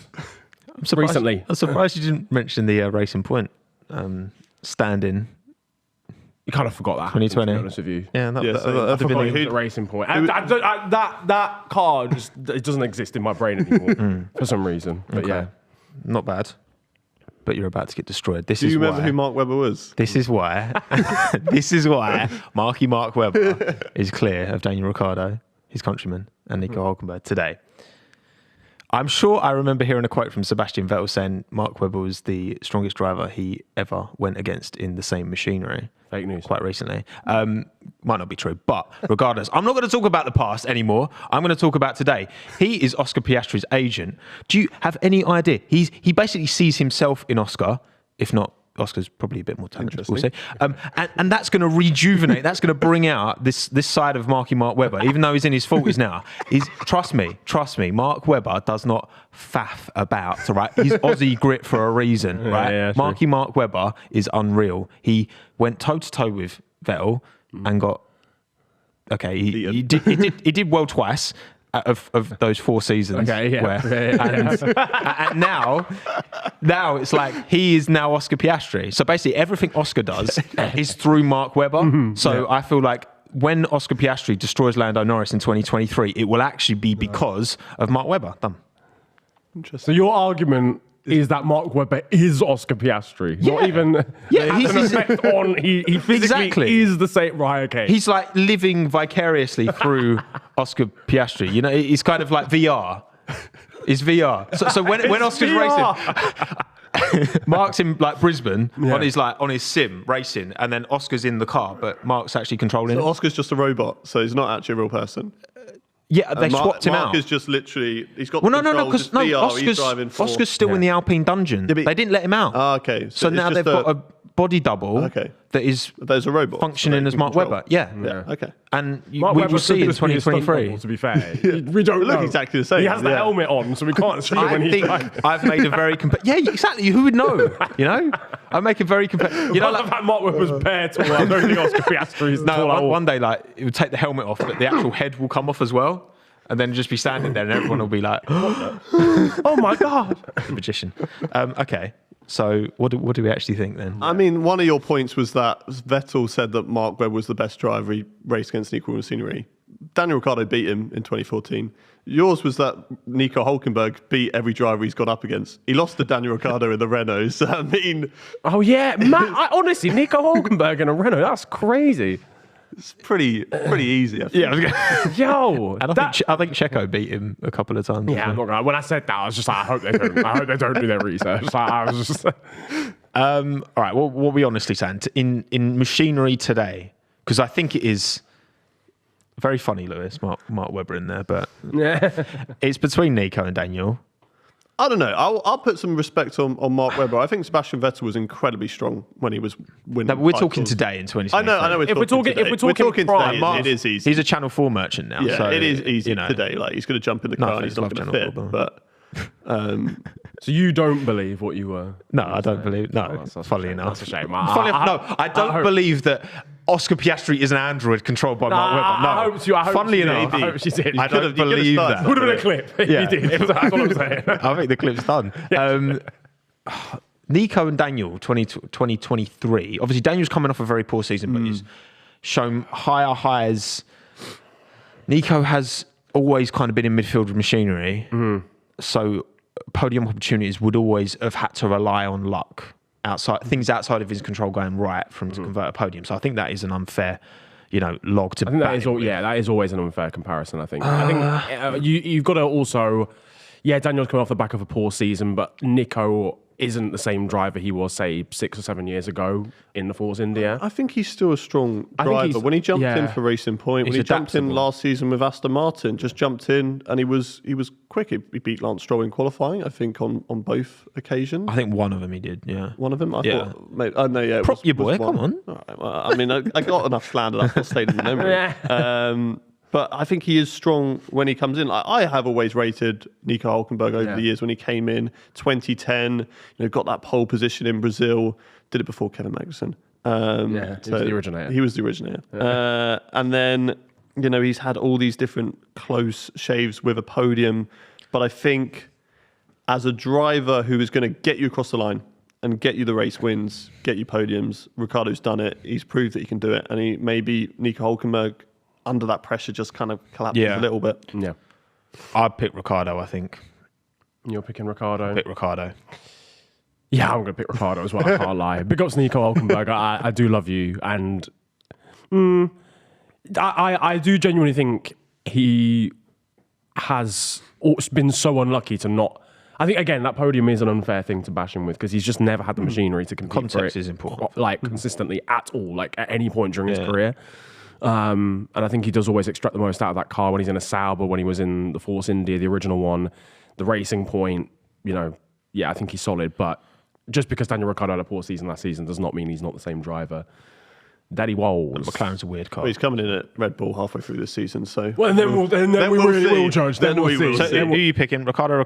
[SPEAKER 2] I'm surprised,
[SPEAKER 1] recently.
[SPEAKER 2] I'm surprised you didn't mention the Racing Point stand-in.
[SPEAKER 1] You kind of forgot that.
[SPEAKER 2] 2020.
[SPEAKER 1] To be honest with you.
[SPEAKER 2] Yeah,
[SPEAKER 1] I forgot he was at Racing Point. That car just it doesn't exist in my brain anymore for some reason. But yeah,
[SPEAKER 2] not bad. But you're about to get destroyed.
[SPEAKER 3] Do you remember who Mark Webber was?
[SPEAKER 2] This is why. This is why Mark Webber is clear of Daniel Ricciardo, his countryman, and Nico Hulkenberg today. I'm sure I remember hearing a quote from Sebastian Vettel saying Mark Webber was the strongest driver he ever went against in the same machinery.
[SPEAKER 1] Fake news.
[SPEAKER 2] Quite recently. Might not be true, but regardless, I'm not going to talk about the past anymore. I'm going to talk about today. He is Oscar Piastri's agent. Do you have any idea? He basically sees himself in Oscar, if not, Oscar's probably a bit more talented, we'll say. And that's going to rejuvenate, that's going to bring out this side of Mark Webber, even though he's in his 40s now. Trust me, Mark Webber does not faff about, right? He's Aussie grit for a reason, right?
[SPEAKER 1] Yeah,
[SPEAKER 2] Mark Webber is unreal. He went toe-to-toe with Vettel and got... Okay, he did well twice. Of those 4 seasons.
[SPEAKER 1] Okay, yeah.
[SPEAKER 2] And now it's like he is now Oscar Piastri. So basically everything Oscar does is through Mark Webber. So I feel like when Oscar Piastri destroys Lando Norris in 2023, it will actually be because of Mark Webber. Done.
[SPEAKER 1] Interesting. So your argument is that Mark Webber is Oscar Piastri.
[SPEAKER 2] Yeah.
[SPEAKER 1] Not even...
[SPEAKER 2] Yeah,
[SPEAKER 1] he's an effect on... He physically is the same... Right, okay.
[SPEAKER 2] He's like living vicariously through Oscar Piastri. You know, he's kind of like VR. It's VR. So when Oscar's racing... Mark's in like Brisbane on his sim racing, and then Oscar's in the car, but Mark's actually controlling it.
[SPEAKER 3] Oscar's just a robot, so he's not actually a real person.
[SPEAKER 2] Yeah, they swapped him out.
[SPEAKER 3] Mark is just literally... He's got
[SPEAKER 2] because Oscar's still in the Alpine dungeon. Yeah, they didn't let him out.
[SPEAKER 3] Okay.
[SPEAKER 2] So now they've got a body double that is
[SPEAKER 3] there's a robot
[SPEAKER 2] functioning as Mark Webber. Yeah.
[SPEAKER 3] Okay.
[SPEAKER 2] And we will see in 2023.
[SPEAKER 1] To be fair, we don't
[SPEAKER 3] look
[SPEAKER 1] know.
[SPEAKER 3] exactly the same.
[SPEAKER 1] He has the helmet on, so we can't see when he's driving.
[SPEAKER 2] I've made a very yeah, exactly. Who would know? You know, I make a very you know,
[SPEAKER 1] like Mark Webber's bare tall. I don't think Oscar Piastri's tall.
[SPEAKER 2] One day, like it would take the helmet off, but the actual head will come off as well. And then just be standing there and everyone will be like,
[SPEAKER 1] oh my God.
[SPEAKER 2] Magician. Okay, so what do we actually think then?
[SPEAKER 3] I mean, one of your points was that Vettel said that Mark Webber was the best driver he raced against in Equal Machiney. Daniel Ricciardo beat him in 2014. Yours was that Nico Hulkenberg beat every driver he's gone up against. He lost to Daniel Ricciardo in the Renault. So, I mean...
[SPEAKER 1] Oh, yeah. Honestly, Nico Hulkenberg in a Renault, that's crazy.
[SPEAKER 3] It's pretty easy, I think.
[SPEAKER 2] Yeah,
[SPEAKER 1] yo,
[SPEAKER 2] and I think Checo beat him a couple of times.
[SPEAKER 1] Yeah, I'm not gonna. When I said that, I was just like, I hope they don't do their research. Like, I was just.
[SPEAKER 2] All right. Well, what we honestly saying in machinery today, because I think it is very funny, Lewis, Mark Webber in there, but it's between Nico and Daniel.
[SPEAKER 3] I don't know. I'll put some respect on Mark Webber. I think Sebastian Vettel was incredibly strong when he was winning.
[SPEAKER 2] No, we're talking today in 2023.
[SPEAKER 3] I know. If we're talking
[SPEAKER 1] prime,
[SPEAKER 3] today, it is easy.
[SPEAKER 2] He's a Channel 4 merchant now.
[SPEAKER 3] Yeah,
[SPEAKER 2] so,
[SPEAKER 3] it is easy today. Like he's going to jump in the car and he's not going to fit. But
[SPEAKER 1] so you don't believe what you were?
[SPEAKER 2] No, I don't believe. No, that's funny enough.
[SPEAKER 1] That's a shame.
[SPEAKER 2] I don't believe that Oscar Piastri is an android controlled by Mark Webber. No,
[SPEAKER 1] I hope
[SPEAKER 2] funnily enough,
[SPEAKER 1] I hope she did.
[SPEAKER 2] I don't believe that.
[SPEAKER 1] Would have been a clip.
[SPEAKER 2] Yeah,
[SPEAKER 1] he did. That's what I'm saying.
[SPEAKER 2] I think the clip's done. Nico and Daniel, 2023. Obviously, Daniel's coming off a very poor season, but he's shown higher highs. Nico has always kind of been in midfield with machinery, so podium opportunities would always have had to rely on luck. Things outside of his control going right for him to convert a podium. So I think that is an unfair, log to.
[SPEAKER 1] I think that is always an unfair comparison. I think you've got to also, Daniel's coming off the back of a poor season, but Nico isn't the same driver he was, say, 6 or 7 years ago in the Force India.
[SPEAKER 3] I think he's still a strong driver. When he jumped in for Racing Point, when he jumped in last season with Aston Martin, just jumped in and he was quick. He beat Lance Stroll in qualifying, I think, on both occasions.
[SPEAKER 2] I think one of them he did, yeah.
[SPEAKER 3] One of them? I thought, maybe, no, yeah.
[SPEAKER 2] Prop your boy, come on.
[SPEAKER 3] Right, well, I mean, I got enough slander that stayed in the memory. But I think he is strong when he comes in. I have always rated Nico Hulkenberg over the years when he came in 2010, got that pole position in Brazil, did it before Kevin Magnussen.
[SPEAKER 1] He was the originator.
[SPEAKER 3] He was the originator. Yeah. And then, he's had all these different close shaves with a podium. But I think as a driver who is going to get you across the line and get you the race wins, get you podiums, Ricciardo's done it. He's proved that he can do it. And maybe Nico Hulkenberg, under that pressure, just kind of collapses a little bit.
[SPEAKER 1] Yeah.
[SPEAKER 2] I'd pick Ricciardo, I think.
[SPEAKER 1] You're picking Ricciardo?
[SPEAKER 2] Pick Ricciardo.
[SPEAKER 1] Yeah, I'm going to pick Ricciardo as well. I can't lie. Big ups Nico Hulkenberg. I do love you. And I do genuinely think he has been so unlucky to not... I think, again, that podium is an unfair thing to bash him with because he's just never had the machinery to compete
[SPEAKER 2] Context
[SPEAKER 1] for it,
[SPEAKER 2] is important.
[SPEAKER 1] Consistently at all, at any point during his career. And I think he does always extract the most out of that car when he's in a Sauber, when he was in the Force India, the original one, the Racing Point, I think he's solid. But just because Daniel Ricciardo had a poor season last season does not mean he's not the same driver. Daddy Walls.
[SPEAKER 2] McLaren's a weird car.
[SPEAKER 3] Well, he's coming in at Red Bull halfway through this season, so...
[SPEAKER 1] Well, and then we will judge. Then we'll see.
[SPEAKER 2] So who are you picking? Ricciardo?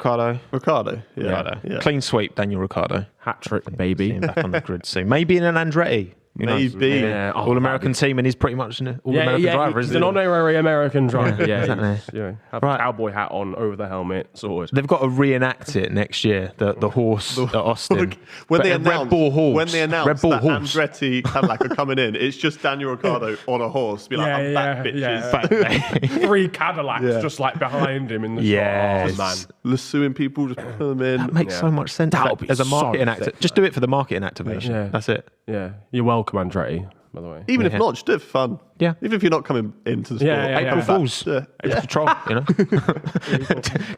[SPEAKER 3] Ricciardo, yeah.
[SPEAKER 2] Clean sweep, Daniel Ricciardo.
[SPEAKER 1] Hat-trick, baby.
[SPEAKER 2] Back on the grid soon. Maybe in an Andretti.
[SPEAKER 3] Maybe.
[SPEAKER 2] Yeah. All-American team, and he's pretty much an all-American driver, isn't he?
[SPEAKER 1] He's an honorary American driver,
[SPEAKER 2] exactly.
[SPEAKER 1] Have a cowboy hat on over the helmet, sorted.
[SPEAKER 2] They've got to reenact it next year, the horse at Austin.
[SPEAKER 3] When they announced that
[SPEAKER 2] horse.
[SPEAKER 3] Andretti Cadillac are coming in, it's just Daniel Ricciardo on a horse. Be like, I'm back, bitches.
[SPEAKER 1] 3 Cadillacs just behind him in the shot. Oh, man.
[SPEAKER 3] Lassuing people, just put them in.
[SPEAKER 2] That makes so much sense. As a marketing actor. Just do it for the marketing activation. Yeah. That's it.
[SPEAKER 1] Yeah. You're welcome, Andretti, by the way.
[SPEAKER 3] Even if not, just do it for fun.
[SPEAKER 2] Yeah.
[SPEAKER 3] Even if you're not coming into the sport.
[SPEAKER 2] April Fools. April Troll,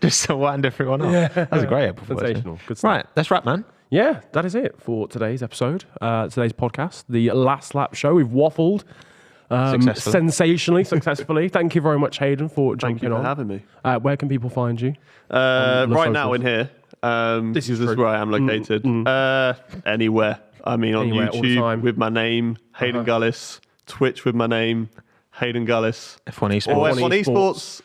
[SPEAKER 2] Just to wind everyone up. Yeah. That was a great April Fool.
[SPEAKER 1] Sensational. Good stuff.
[SPEAKER 2] Right, that's right, man.
[SPEAKER 1] Yeah, that is it for today's episode, today's podcast, the Last Lap Show. We've waffled successfully. Thank you very much, Haydon, for jumping on.
[SPEAKER 3] Thank you for having me.
[SPEAKER 1] Where can people find you?
[SPEAKER 3] Right now in here. This is where I am located. Anywhere. I mean, on
[SPEAKER 1] Anywhere, all the
[SPEAKER 3] YouTube
[SPEAKER 1] time.
[SPEAKER 3] with my name, Haydon Gullis. Twitch with my name, Haydon Gullis.
[SPEAKER 2] F1 Esports.
[SPEAKER 3] Or F1 Esports.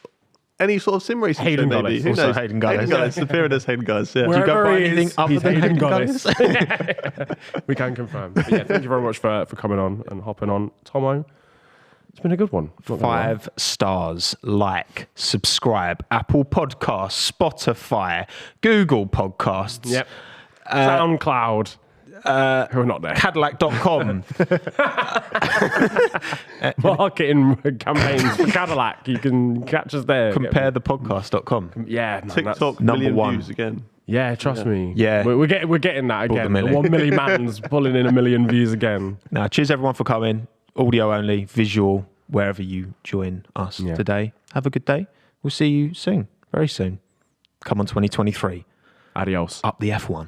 [SPEAKER 3] Any sort of sim racing
[SPEAKER 1] Haydon
[SPEAKER 3] show, maybe.
[SPEAKER 1] Gullis.
[SPEAKER 3] Who
[SPEAKER 2] Also
[SPEAKER 3] knows?
[SPEAKER 2] Haydon Gullis.
[SPEAKER 3] Haydon Gullis. Appearing as Haydon Gullis, yeah.
[SPEAKER 2] Do you go by anything other than Haydon Gullis?
[SPEAKER 1] We can confirm. But yeah, thank you very much for coming on and hopping on. Tommo, it's been a good one.
[SPEAKER 2] 5 stars. Like, subscribe. Apple Podcasts, Spotify, Google Podcasts.
[SPEAKER 1] Yep. SoundCloud. Who are not there.
[SPEAKER 2] Cadillac.com.
[SPEAKER 1] Marketing campaigns for Cadillac. You can catch us there.
[SPEAKER 2] Comparethepodcast.com.
[SPEAKER 1] Yeah, man,
[SPEAKER 3] TikTok,
[SPEAKER 2] number
[SPEAKER 3] million
[SPEAKER 2] one.
[SPEAKER 3] views again.
[SPEAKER 1] Yeah, trust me.
[SPEAKER 2] Yeah.
[SPEAKER 1] We're getting that again. The 1 million man's pulling in 1 million views again.
[SPEAKER 2] Now, cheers everyone for coming. Audio only, visual, wherever you join us today. Have a good day. We'll see you soon, very soon. Come on 2023.
[SPEAKER 1] Adios.
[SPEAKER 2] Up the F1.